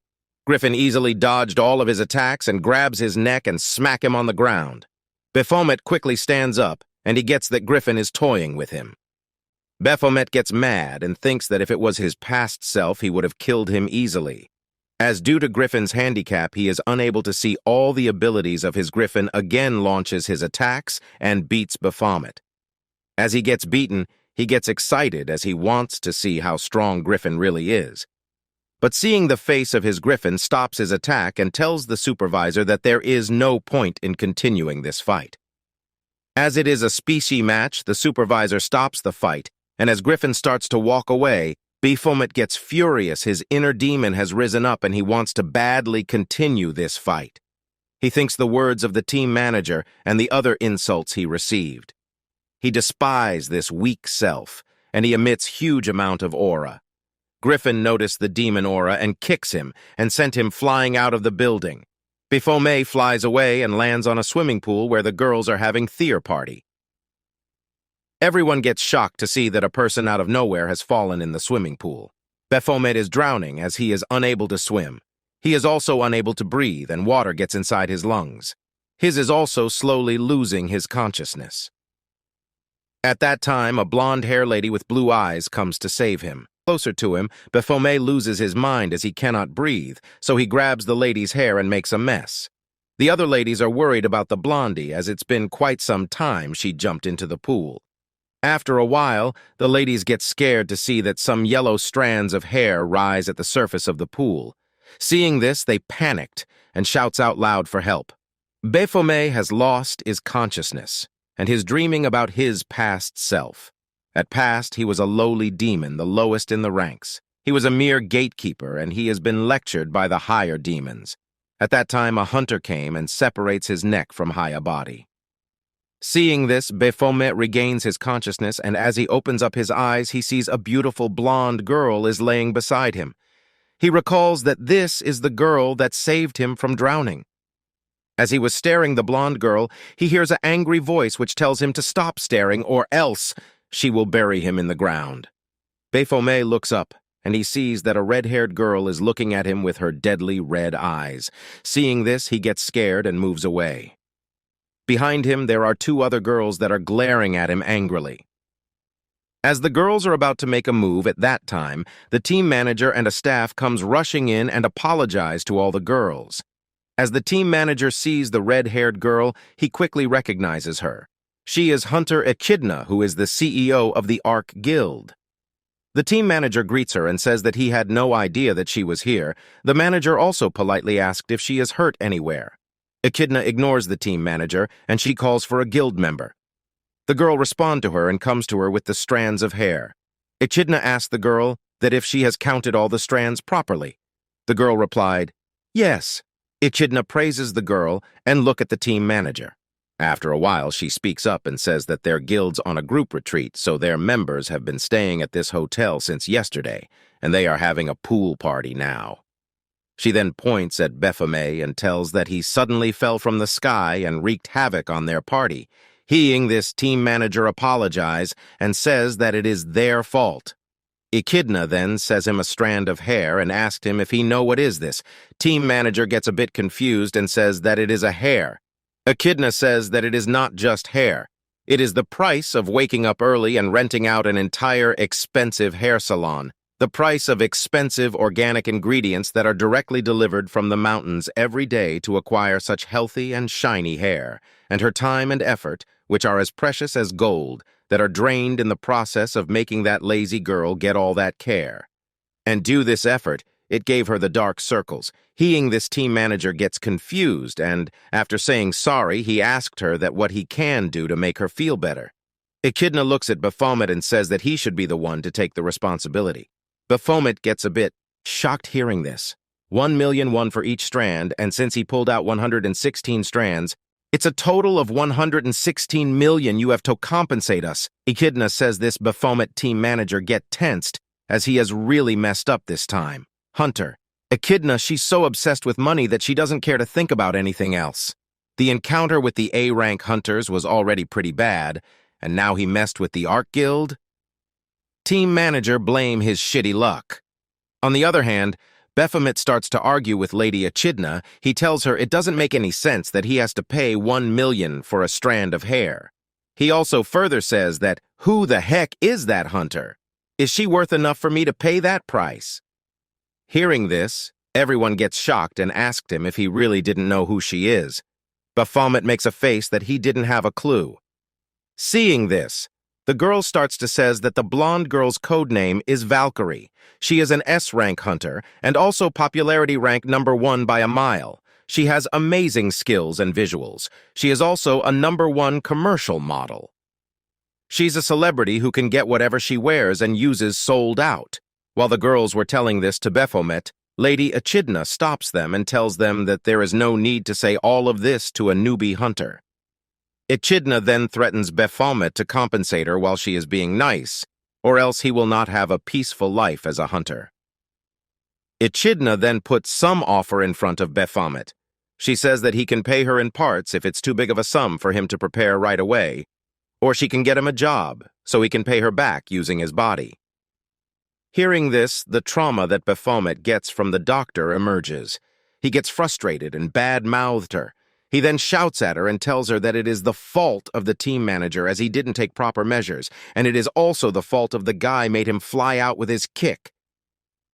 Griffin easily dodged all of his attacks and grabs his neck and smack him on the ground. Baphomet quickly stands up and he gets that Griffin is toying with him. Baphomet gets mad and thinks that if it was his past self, he would have killed him easily. As due to Griffin's handicap, he is unable to see all the abilities of his Griffin, again launches his attacks and beats Baphomet. As he gets beaten, he gets excited as he wants to see how strong Griffin really is. But seeing the face of his Griffin stops his attack and tells the supervisor that there is no point in continuing this fight. As it is a specie match, the supervisor stops the fight, and as Griffin starts to walk away, Baphomet gets furious. His inner demon has risen up and he wants to badly continue this fight. He thinks the words of the team manager and the other insults he received. He despises this weak self, and he emits huge amount of aura. Griffin noticed the demon aura and kicks him and sent him flying out of the building. Baphomet flies away and lands on a swimming pool where the girls are having theater party. Everyone gets shocked to see that a person out of nowhere has fallen in the swimming pool. Baphomet is drowning as he is unable to swim. He is also unable to breathe and water gets inside his lungs. His is also slowly losing his consciousness. At that time, a blonde-haired lady with blue eyes comes to save him. Closer to him, Baphomet loses his mind as he cannot breathe, so he grabs the lady's hair and makes a mess. The other ladies are worried about the blondie as it's been quite some time she jumped into the pool. After a while, the ladies get scared to see that some yellow strands of hair rise at the surface of the pool. Seeing this, they panicked and shouts out loud for help. Baphomet has lost his consciousness and is dreaming about his past self. At past, he was a lowly demon, the lowest in the ranks. He was a mere gatekeeper, and he has been lectured by the higher demons. At that time, a hunter came and separates his neck from higher body. Seeing this, Baphomet regains his consciousness, and as he opens up his eyes, he sees a beautiful blonde girl is laying beside him. He recalls that this is the girl that saved him from drowning. As he was staring the blonde girl, he hears an angry voice which tells him to stop staring, or else she will bury him in the ground. Baphomet looks up, and he sees that a red-haired girl is looking at him with her deadly red eyes. Seeing this, he gets scared and moves away. Behind him, there are two other girls that are glaring at him angrily. As the girls are about to make a move at that time, the team manager and a staff comes rushing in and apologize to all the girls. As the team manager sees the red-haired girl, he quickly recognizes her. She is Hunter Echidna, who is the CEO of the Ark Guild. The team manager greets her and says that he had no idea that she was here. The manager also politely asked if she is hurt anywhere. Echidna ignores the team manager, and she calls for a guild member. The girl responds to her and comes to her with the strands of hair. Echidna asks the girl that if she has counted all the strands properly. The girl replied, "Yes." Echidna praises the girl and look at the team manager. After a while, she speaks up and says that their guild's on a group retreat, so their members have been staying at this hotel since yesterday, and they are having a pool party now. She then points at Baphomet and tells that he suddenly fell from the sky and wreaked havoc on their party. Hearing this, team manager apologizes and says that it is their fault. Echidna then says him a strand of hair and asked him if he know what is this. Team manager gets a bit confused and says that it is a hair. Echidna says that it is not just hair. It is the price of waking up early and renting out an entire expensive hair salon. The price of expensive organic ingredients that are directly delivered from the mountains every day to acquire such healthy and shiny hair, and her time and effort, which are as precious as gold, that are drained in the process of making that lazy girl get all that care. And due this effort, it gave her the dark circles. Hearing this, team manager gets confused, and after saying sorry, he asked her that what he can do to make her feel better. Echidna looks at Baphomet and says that he should be the one to take the responsibility. Baphomet gets a bit shocked hearing this. 1,000,001 for each strand, and since he pulled out 116 strands, it's a total of 116 million you have to compensate us. Echidna says this Baphomet team manager get tensed, as he has really messed up this time. Hunter. Echidna, she's so obsessed with money that she doesn't care to think about anything else. The encounter with the A-rank hunters was already pretty bad, and now he messed with the Ark Guild? Team manager blame his shitty luck. On the other hand, Baphomet starts to argue with Lady Echidna. He tells her it doesn't make any sense that he has to pay 1 million for a strand of hair. He also further says that, who the heck is that hunter? Is she worth enough for me to pay that price? Hearing this, everyone gets shocked and asked him if he really didn't know who she is. Baphomet makes a face that he didn't have a clue. Seeing this, the girl starts to says that the blonde girl's code name is Valkyrie. She is an S-rank hunter and also popularity rank #1 by a mile. She has amazing skills and visuals. She is also a #1 commercial model. She's a celebrity who can get whatever she wears and uses sold out. While the girls were telling this to Baphomet, Lady Echidna stops them and tells them that there is no need to say all of this to a newbie hunter. Echidna then threatens Baphomet to compensate her while she is being nice, or else he will not have a peaceful life as a hunter. Echidna then puts some offer in front of Baphomet. She says that he can pay her in parts if it's too big of a sum for him to prepare right away, or she can get him a job so he can pay her back using his body. Hearing this, the trauma that Baphomet gets from the doctor emerges. He gets frustrated and bad-mouthed her. He then shouts at her and tells her that it is the fault of the team manager as he didn't take proper measures, and it is also the fault of the guy made him fly out with his kick.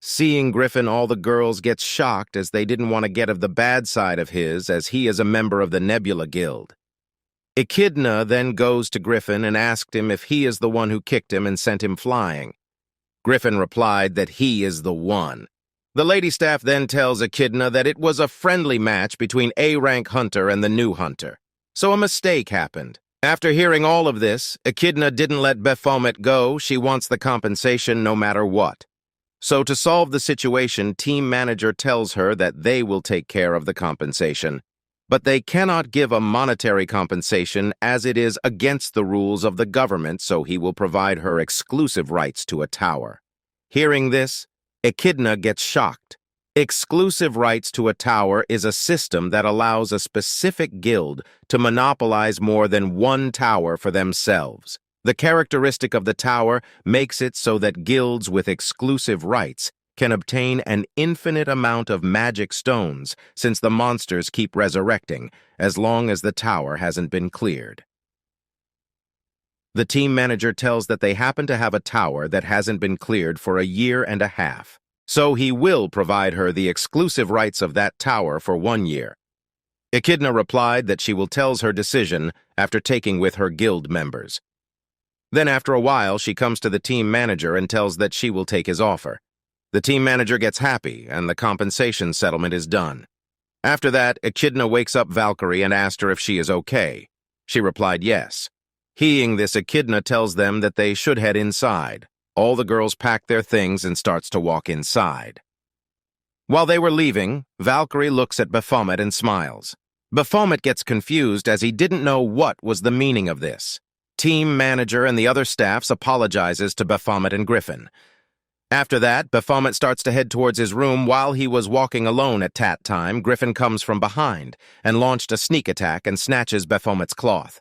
Seeing Griffin, all the girls get shocked as they didn't want to get of the bad side of his, as he is a member of the Nebula Guild. Echidna then goes to Griffin and asked him if he is the one who kicked him and sent him flying. Griffin replied that he is the one. The lady staff then tells Echidna that it was a friendly match between A-rank hunter and the new hunter, so a mistake happened. After hearing all of this, Echidna didn't let Baphomet go. She wants the compensation no matter what. So to solve the situation, team manager tells her that they will take care of the compensation, but they cannot give a monetary compensation as it is against the rules of the government, so he will provide her exclusive rights to a tower. Hearing this, Echidna gets shocked. Exclusive rights to a tower is a system that allows a specific guild to monopolize more than one tower for themselves. The characteristic of the tower makes it so that guilds with exclusive rights can obtain an infinite amount of magic stones, since the monsters keep resurrecting as long as the tower hasn't been cleared. The team manager tells that they happen to have a tower that hasn't been cleared for 1.5 years, so he will provide her the exclusive rights of that tower for 1 year. Echidna replied that she will tell her decision after taking with her guild members. Then after a while, she comes to the team manager and tells that she will take his offer. The team manager gets happy, and the compensation settlement is done. After that, Echidna wakes up Valkyrie and asks her if she is okay. She replied yes. Hearing this, Echidna tells them that they should head inside. All the girls pack their things and starts to walk inside. While they were leaving, Valkyrie looks at Baphomet and smiles. Baphomet gets confused as he didn't know what was the meaning of this. Team manager and the other staffs apologizes to Baphomet and Griffin. After that, Baphomet starts to head towards his room. While he was walking alone at tat time, Griffin comes from behind and launched a sneak attack and snatches Baphomet's cloth.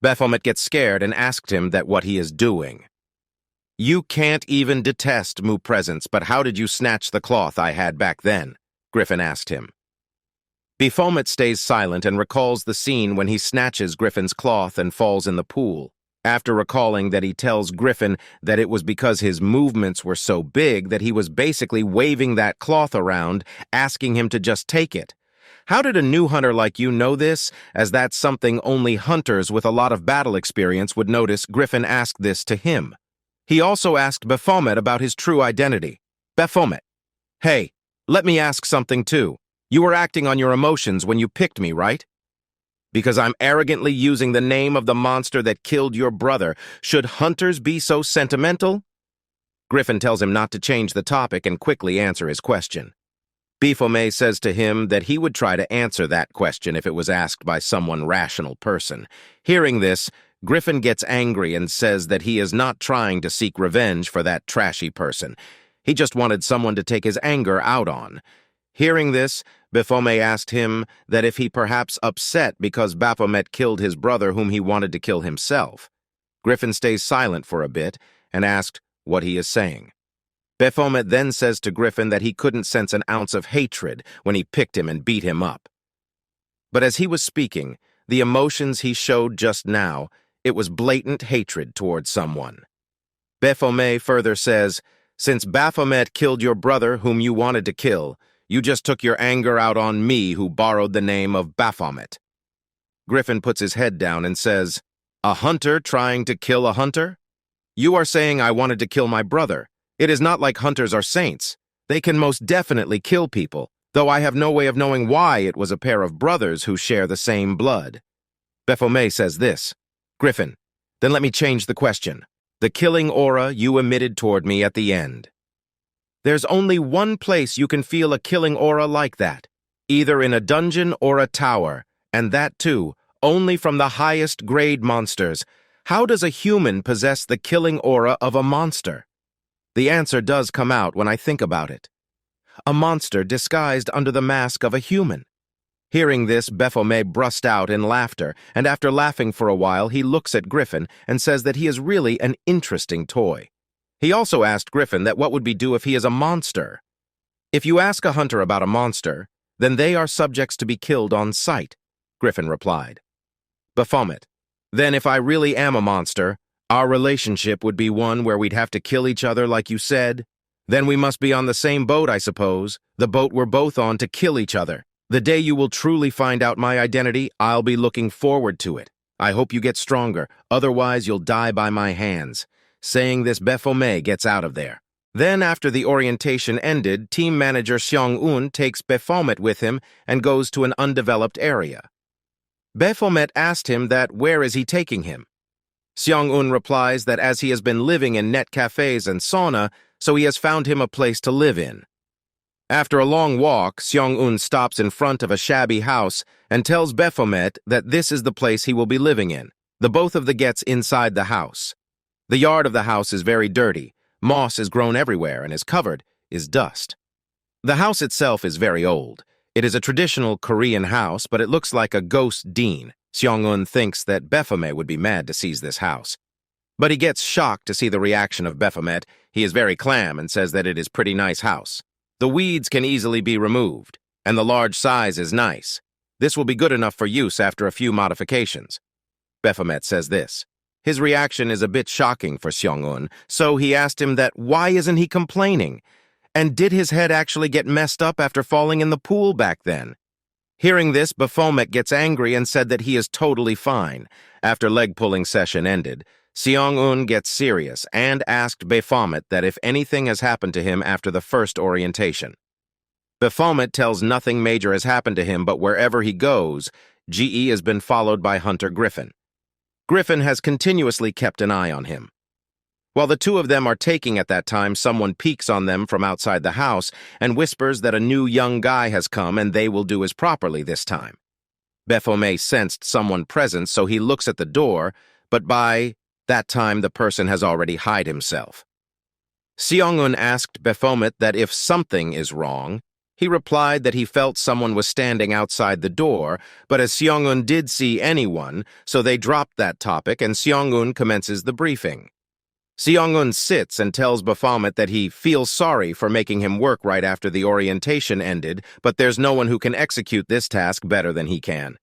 Baphomet gets scared and asked him that what he is doing. "You can't even detest Mu presence, but how did you snatch the cloth I had back then?" Griffin asked him. Baphomet stays silent and recalls the scene when he snatches Griffin's cloth and falls in the pool. After recalling that, he tells Griffin that it was because his movements were so big that he was basically waving that cloth around, asking him to just take it. "How did a new hunter like you know this, as that's something only hunters with a lot of battle experience would notice?" Griffin asked this to him. He also asked Baphomet about his true identity. Baphomet: "Hey, let me ask something too. You were acting on your emotions when you picked me, right? Because I'm arrogantly using the name of the monster that killed your brother. Should hunters be so sentimental?" Griffin tells him not to change the topic and quickly answer his question. Baphomet says to him that he would try to answer that question if it was asked by someone rational person. Hearing this, Griffin gets angry and says that he is not trying to seek revenge for that trashy person. He just wanted someone to take his anger out on. Hearing this, Baphomet asked him that if he perhaps upset because Baphomet killed his brother whom he wanted to kill himself. Griffin stays silent for a bit and asked what he is saying. Baphomet then says to Griffin that he couldn't sense an ounce of hatred when he picked him and beat him up. But as he was speaking, the emotions he showed just now, it was blatant hatred towards someone. Baphomet further says, "Since Baphomet killed your brother whom you wanted to kill, you just took your anger out on me who borrowed the name of Baphomet." Griffin puts his head down and says, "A hunter trying to kill a hunter? You are saying I wanted to kill my brother. It is not like hunters are saints. They can most definitely kill people, though I have no way of knowing why it was a pair of brothers who share the same blood." Baphomet says this: "Griffin, then let me change the question. The killing aura you emitted toward me at the end. There's only one place you can feel a killing aura like that, either in a dungeon or a tower, and that too, only from the highest grade monsters. How does a human possess the killing aura of a monster? The answer does come out when I think about it. A monster disguised under the mask of a human." Hearing this, Baphomet burst out in laughter, and after laughing for a while, he looks at Griffin and says that he is really an interesting toy. He also asked Griffin that what would he do if he is a monster. "If you ask a hunter about a monster, then they are subjects to be killed on sight," Griffin replied. Baphomet: "Then if I really am a monster, our relationship would be one where we'd have to kill each other like you said? Then we must be on the same boat, I suppose, the boat we're both on to kill each other. The day you will truly find out my identity, I'll be looking forward to it. I hope you get stronger, otherwise you'll die by my hands." Saying this, Baphomet gets out of there. Then, after the orientation ended, team manager Seong-un takes Baphomet with him and goes to an undeveloped area. Baphomet asked him that where is he taking him. Seong-un replies that as he has been living in net cafes and sauna, so he has found him a place to live in. After a long walk, Seong-un stops in front of a shabby house and tells Baphomet that this is the place he will be living in. The both of them gets inside the house. The yard of the house is very dirty. Moss is grown everywhere and is covered is dust. The house itself is very old. It is a traditional Korean house, but it looks like a ghost dean. Seong-un thinks that Baphomet would be mad to seize this house. But he gets shocked to see the reaction of Baphomet. He is very calm and says that it is a pretty nice house. The weeds can easily be removed, and the large size is nice. This will be good enough for use after a few modifications. Baphomet says this. His reaction is a bit shocking for Seong-un, so he asked him that why isn't he complaining? And did his head actually get messed up after falling in the pool back then? Hearing this, Baphomet gets angry and said that he is totally fine. After leg-pulling session ended, Seong-un gets serious and asked Baphomet that if anything has happened to him after the first orientation. Baphomet tells nothing major has happened to him, but wherever he goes, GE has been followed by Hunter Griffin. Griffin has continuously kept an eye on him. While the two of them are taking at that time, someone peeks on them from outside the house and whispers that a new young guy has come and they will do as properly this time. Baphomet sensed someone present, so he looks at the door, but by that time the person has already hid himself. Seong-un asked Baphomet that if something is wrong. He replied that he felt someone was standing outside the door, but as Seong-un did see anyone, so they dropped that topic and Seong-un commences the briefing. Seong-un sits and tells Baphomet that he feels sorry for making him work right after the orientation ended, but there's no one who can execute this task better than he can.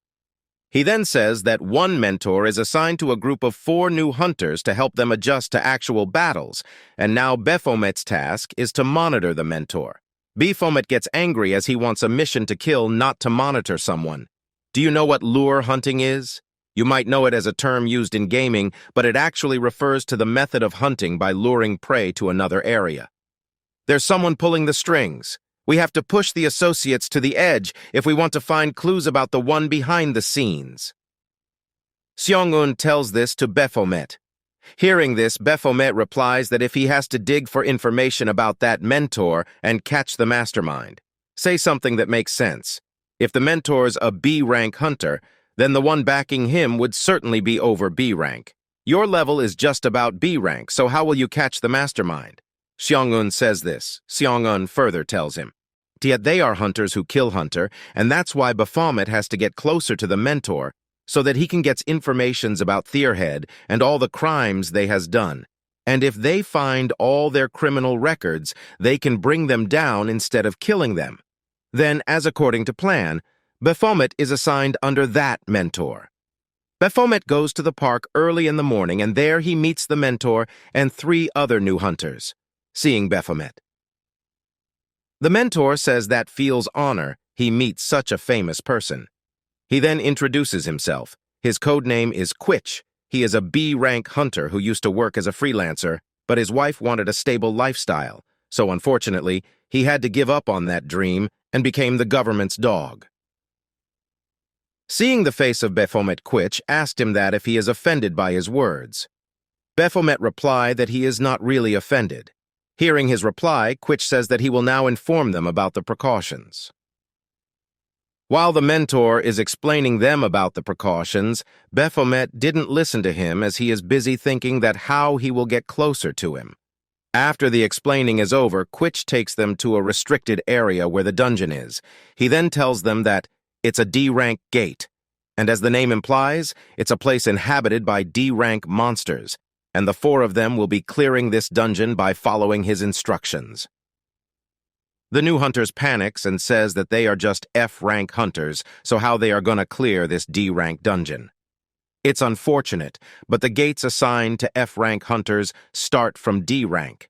He then says that one mentor is assigned to a group of 4 new hunters to help them adjust to actual battles, and now Baphomet's task is to monitor the mentor. Baphomet gets angry as he wants a mission to kill, not to monitor someone. Do you know what lure hunting is? You might know it as a term used in gaming, but it actually refers to the method of hunting by luring prey to another area. There's someone pulling the strings. We have to push the associates to the edge if we want to find clues about the one behind the scenes. Seong-un tells this to Baphomet. Hearing this, Baphomet replies that if he has to dig for information about that mentor and catch the mastermind, say something that makes sense. If the mentor's a B-rank hunter, then the one backing him would certainly be over B rank. Your level is just about B rank, so how will you catch the mastermind? Seong-un says this. Seong-un further tells him. Yet they are hunters who kill hunter, and that's why Baphomet has to get closer to the mentor so that he can get informations about Thierhead and all the crimes they has done. And if they find all their criminal records, they can bring them down instead of killing them. Then, as according to plan, Baphomet is assigned under that mentor. Baphomet goes to the park early in the morning, and there he meets the mentor and 3 other new hunters. Seeing Baphomet, the mentor says that feels honor he meets such a famous person. He then introduces himself. His code name is Quitch. He is a B-rank hunter who used to work as a freelancer, but his wife wanted a stable lifestyle, so unfortunately, he had to give up on that dream and became the government's dog. Seeing the face of Baphomet, Quitch asked him that if he is offended by his words. Baphomet replied that he is not really offended. Hearing his reply, Quitch says that he will now inform them about the precautions. While the mentor is explaining them about the precautions, Baphomet didn't listen to him as he is busy thinking that how he will get closer to him. After the explaining is over, Quitch takes them to a restricted area where the dungeon is. He then tells them that it's a D-rank gate, and as the name implies, it's a place inhabited by D-rank monsters, and the 4 of them will be clearing this dungeon by following his instructions. The new hunters panics and says that they are just F-rank hunters, so how they are gonna clear this D-rank dungeon. It's unfortunate, but the gates assigned to F-rank hunters start from D-rank.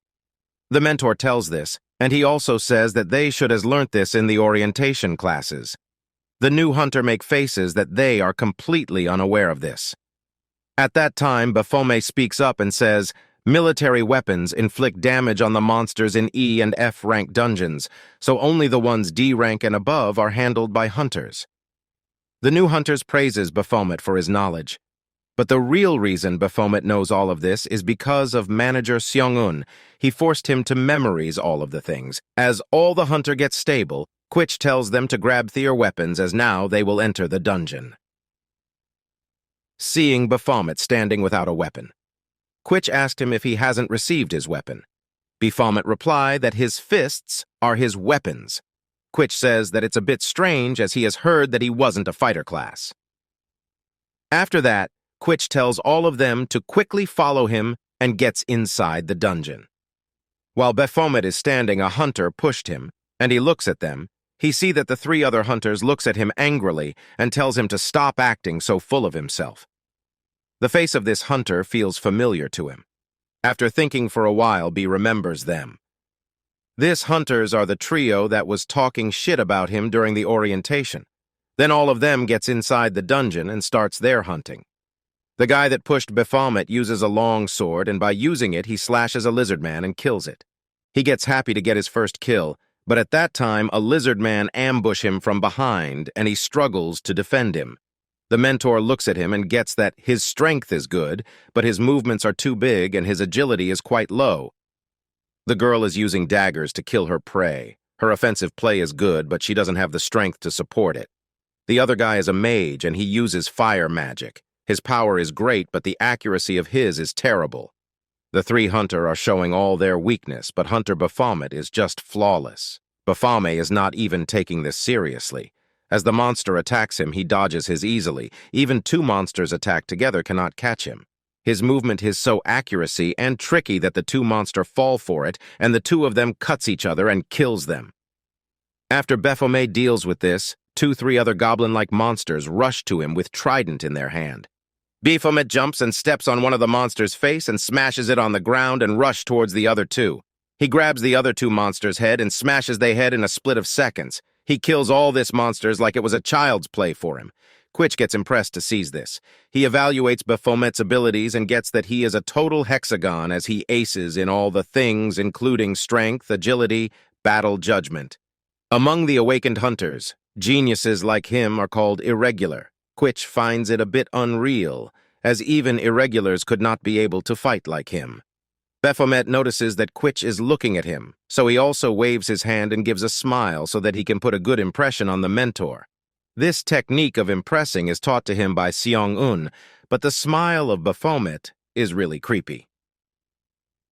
The mentor tells this, and he also says that they should have learnt this in the orientation classes. The new hunter make faces that they are completely unaware of this. At that time, Baphomet speaks up and says, military weapons inflict damage on the monsters in E and F rank dungeons, so only the ones D rank and above are handled by hunters. The new hunters praises Baphomet for his knowledge. But the real reason Baphomet knows all of this is because of manager Seong-un. He forced him to memorize all of the things. As all the hunter gets stable, Quitch tells them to grab their weapons as now they will enter the dungeon. Seeing Baphomet standing without a weapon, Quitch asked him if he hasn't received his weapon. Baphomet replied that his fists are his weapons. Quitch says that it's a bit strange as he has heard that he wasn't a fighter class. After that, Quitch tells all of them to quickly follow him and gets inside the dungeon. While Baphomet is standing, a hunter pushed him, and he looks at them. He sees that the 3 other hunters looks at him angrily and tells him to stop acting so full of himself. The face of this hunter feels familiar to him. After thinking for a while, B remembers them. This hunters are the trio that was talking shit about him during the orientation. Then all of them gets inside the dungeon and starts their hunting. The guy that pushed Baphomet uses a long sword, and by using it, he slashes a lizard man and kills it. He gets happy to get his first kill, But at that time, a lizard man ambushes him from behind, and he struggles to defend him. The mentor looks at him and gets that his strength is good, but his movements are too big and his agility is quite low. The girl is using daggers to kill her prey. Her offensive play is good, but she doesn't have the strength to support it. The other guy is a mage, and he uses fire magic. His power is great, but the accuracy of his is terrible. The three Hunter are showing all their weakness, but Hunter Baphomet is just flawless. Baphomet is not even taking this seriously. As the monster attacks him, he dodges his easily. Even two monsters attacked together cannot catch him. His movement is so accuracy and tricky that the two monsters fall for it, and the two of them cuts each other and kills them. After Baphomet deals with this, three other goblin-like monsters rush to him with trident in their hand. Baphomet jumps and steps on one of the monsters' face and smashes it on the ground and rushes towards the other two. He grabs the other two monsters' head and smashes their head in a split of seconds. He kills all this monsters like it was a child's play for him. Quitch gets impressed to seize this. He evaluates Baphomet's abilities and gets that he is a total hexagon as he aces in all the things, including strength, agility, battle judgment. Among the awakened hunters, geniuses like him are called irregular. Quitch finds it a bit unreal, as even irregulars could not be able to fight like him. Baphomet notices that Quitch is looking at him, so he also waves his hand and gives a smile so that he can put a good impression on the mentor. This technique of impressing is taught to him by Seong-un, but the smile of Baphomet is really creepy.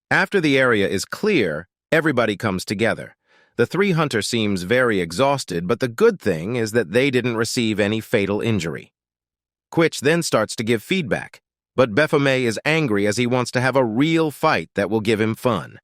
After the area is clear, everybody comes together. The three Hunter seems very exhausted, but the good thing is that they didn't receive any fatal injury. Quitch then starts to give feedback, but Baphomet is angry as he wants to have a real fight that will give him fun.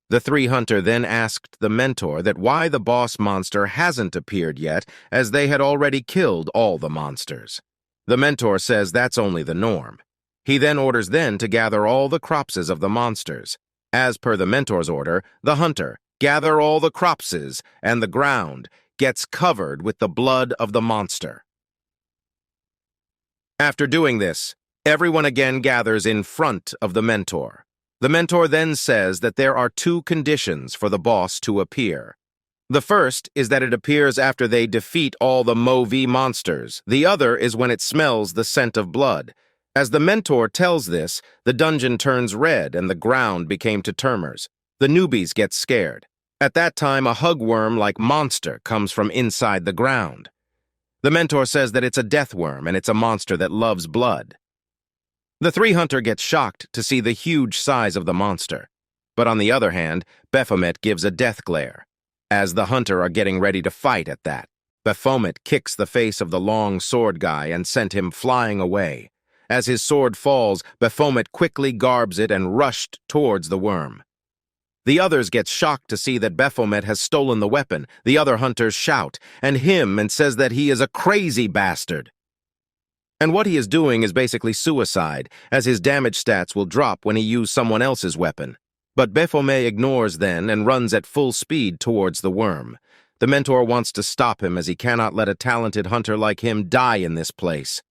The three Hunter then asked the mentor that why the boss monster hasn't appeared yet, as they had already killed all the monsters. The mentor says that's only the norm. He then orders them to gather all the corpses of the monsters. As per the mentor's order, the Hunter gather all the corpses, and the ground gets covered with the blood of the monster. After doing this, everyone again gathers in front of the mentor. The mentor then says that there are two conditions for the boss to appear. The first is that it appears after they defeat all the Movi monsters. The other is when it smells the scent of blood. As the mentor tells this, the dungeon turns red and the ground became to tremors. The newbies get scared. At that time, a hugworm-like monster comes from inside the ground. The mentor says that it's a deathworm and it's a monster that loves blood. The three Hunter get shocked to see the huge size of the monster. But on the other hand, Baphomet gives a death glare. As the Hunter are getting ready to fight at that, Baphomet kicks the face of the long sword guy and sent him flying away. As his sword falls, Baphomet quickly garbs it and rushed towards the worm. The others get shocked to see that Baphomet has stolen the weapon. The other Hunters shout and says that he is a crazy bastard. And what he is doing is basically suicide, as his damage stats will drop when he uses someone else's weapon. But Baphomet ignores then and runs at full speed towards the worm. The mentor wants to stop him as he cannot let a talented hunter like him die in this place.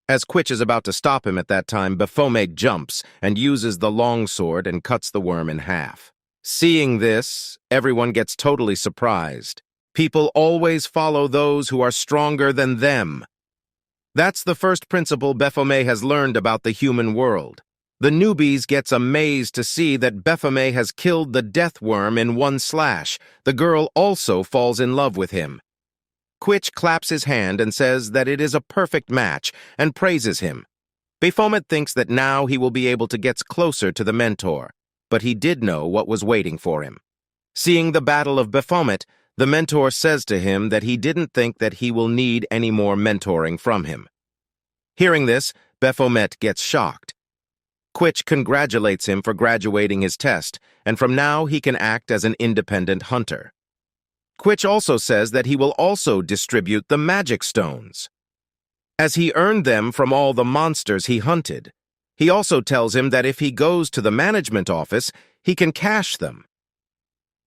As Quitch is about to stop him at that time, Baphomet jumps and uses the longsword and cuts the worm in half. Seeing this, everyone gets totally surprised. People always follow those who are stronger than them. That's the first principle Baphomet has learned about the human world. The newbies gets amazed to see that Baphomet has killed the Deathworm in one slash. The girl also falls in love with him. Quitch claps his hand and says that it is a perfect match and praises him. Baphomet thinks that now he will be able to get closer to the mentor, but he did know what was waiting for him. Seeing the battle of Baphomet, the mentor says to him that he didn't think that he will need any more mentoring from him. Hearing this, Baphomet gets shocked. Quitch congratulates him for graduating his test, and from now he can act as an independent hunter. Quitch also says that he will also distribute the magic stones, as he earned them from all the monsters he hunted. He also tells him that if he goes to the management office, he can cash them.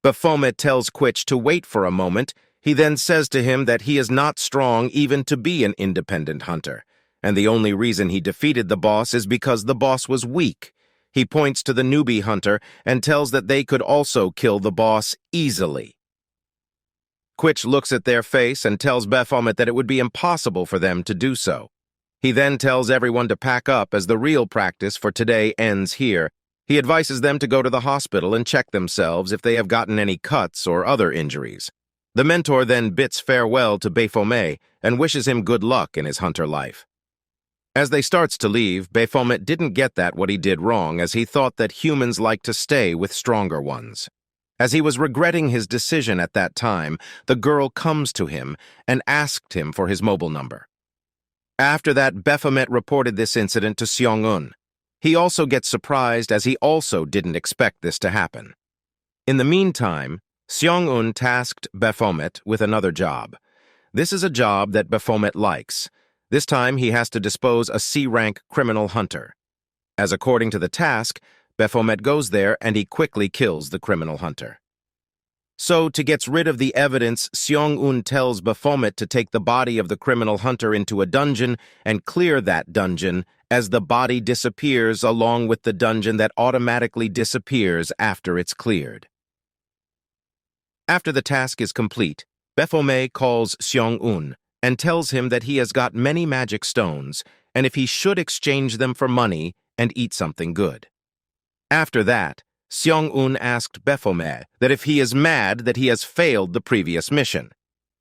Baphomet tells Quitch to wait for a moment. He then says to him that he is not strong even to be an independent hunter, and the only reason he defeated the boss is because the boss was weak. He points to the newbie hunter and tells that they could also kill the boss easily. Quich looks at their face and tells Baphomet that it would be impossible for them to do so. He then tells everyone to pack up as the real practice for today ends here. He advises them to go to the hospital and check themselves if they have gotten any cuts or other injuries. The mentor then bids farewell to Baphomet and wishes him good luck in his hunter life. As they starts to leave, Baphomet didn't get that what he did wrong, as he thought that humans like to stay with stronger ones. As he was regretting his decision at that time, the girl comes to him and asked him for his mobile number. After that, Baphomet reported this incident to Seong-un. He also gets surprised, as he also didn't expect this to happen. In the meantime, Seong-un tasked Baphomet with another job. This is a job that Baphomet likes. This time he has to dispose a C-rank criminal hunter. As according to the task, Baphomet goes there and he quickly kills the criminal hunter. So, to get rid of the evidence, Seong-un tells Baphomet to take the body of the criminal hunter into a dungeon and clear that dungeon, as the body disappears along with the dungeon that automatically disappears after it's cleared. After the task is complete, Baphomet calls Seong-un and tells him that he has got many magic stones, and if he should exchange them for money and eat something good. After that, Seong-un asked Baphomet that if he is mad that he has failed the previous mission.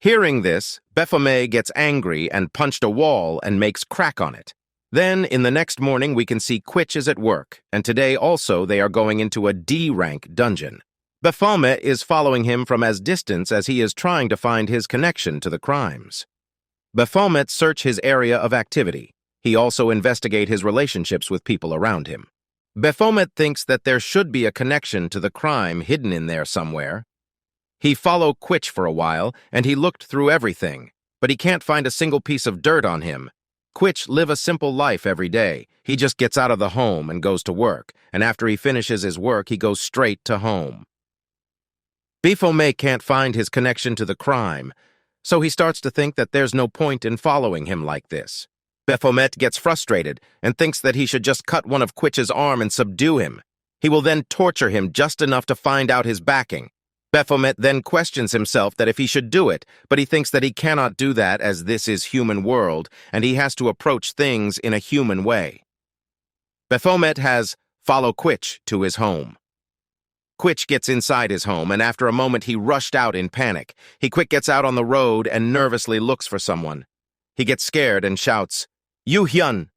Hearing this, Baphomet gets angry and punched a wall and makes crack on it. Then, in the next morning, we can see Quich is at work, and today also they are going into a D-rank dungeon. Baphomet is following him from as distance as he is trying to find his connection to the crimes. Baphomet search his area of activity. He also investigate his relationships with people around him. Baphomet thinks that there should be a connection to the crime hidden in there somewhere. He followed Quich for a while, and he looked through everything, but he can't find a single piece of dirt on him. Quich live a simple life every day. He just gets out of the home and goes to work, and after he finishes his work, he goes straight to home. Baphomet can't find his connection to the crime, so he starts to think that there's no point in following him like this. Baphomet gets frustrated and thinks that he should just cut one of Quich's arm and subdue him. He will then torture him just enough to find out his backing. Baphomet then questions himself that if he should do it, but he thinks that he cannot do that as this is human world, and he has to approach things in a human way. Baphomet has follow Quich to his home. Quich gets inside his home, and after a moment he rushed out in panic. He quick gets out on the road and nervously looks for someone. He gets scared and shouts, "Yu Hyun!"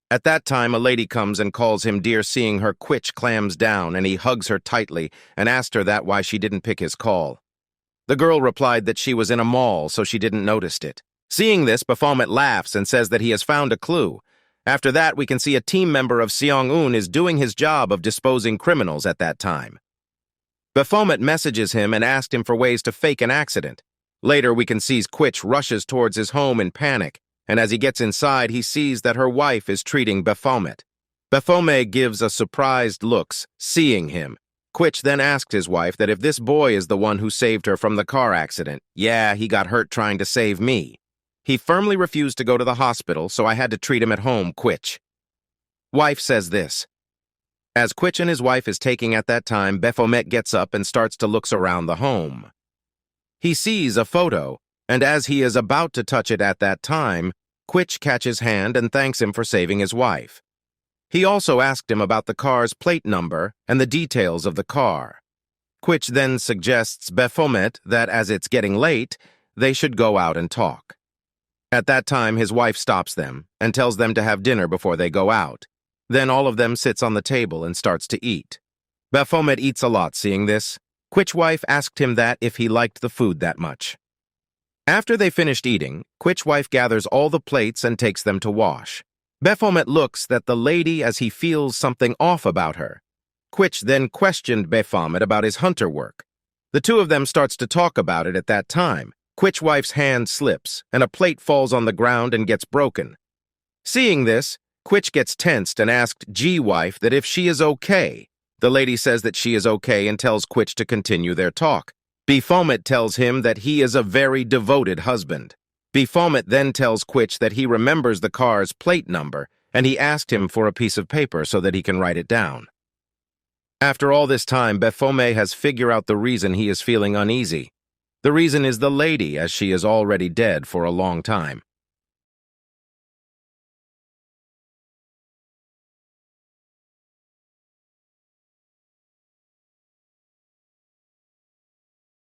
At that time, a lady comes and calls him dear. Seeing her, Quich clams down, and he hugs her tightly and asked her that why she didn't pick his call. The girl replied that she was in a mall, so she didn't notice it. Seeing this, Baphomet laughs and says that he has found a clue. After that, we can see a team member of Seong-un is doing his job of disposing criminals at that time. Baphomet messages him and asks him for ways to fake an accident. Later, we can see Quich rushes towards his home in panic, and as he gets inside, he sees that her wife is treating Baphomet. Baphomet gives a surprised looks, seeing him. Quich then asked his wife that if this boy is the one who saved her from the car accident. Yeah, he got hurt trying to save me. He firmly refused to go to the hospital, so I had to treat him at home, Quich. Wife says this. As Quich and his wife is taking at that time, Baphomet gets up and starts to look around the home. He sees a photo, and as he is about to touch it at that time, Quich catches hand and thanks him for saving his wife. He also asked him about the car's plate number and the details of the car. Quich then suggests Baphomet that as it's getting late, they should go out and talk. At that time, his wife stops them and tells them to have dinner before they go out. Then all of them sits on the table and starts to eat. Baphomet eats a lot. Seeing this, Quich wife asked him that if he liked the food that much. After they finished eating, Quich wife gathers all the plates and takes them to wash. Baphomet looks at the lady as he feels something off about her. Quich then questioned Baphomet about his hunter work. The two of them starts to talk about it at that time. Quich wife's hand slips, and a plate falls on the ground and gets broken. Seeing this, Quich gets tensed and asked G wife that if she is okay. The lady says that she is okay and tells Quich to continue their talk. Baphomet tells him that he is a very devoted husband. Baphomet then tells Quich that he remembers the car's plate number, and he asked him for a piece of paper so that he can write it down. After all this time, Baphomet has figured out the reason he is feeling uneasy. The reason is the lady, as she is already dead for a long time.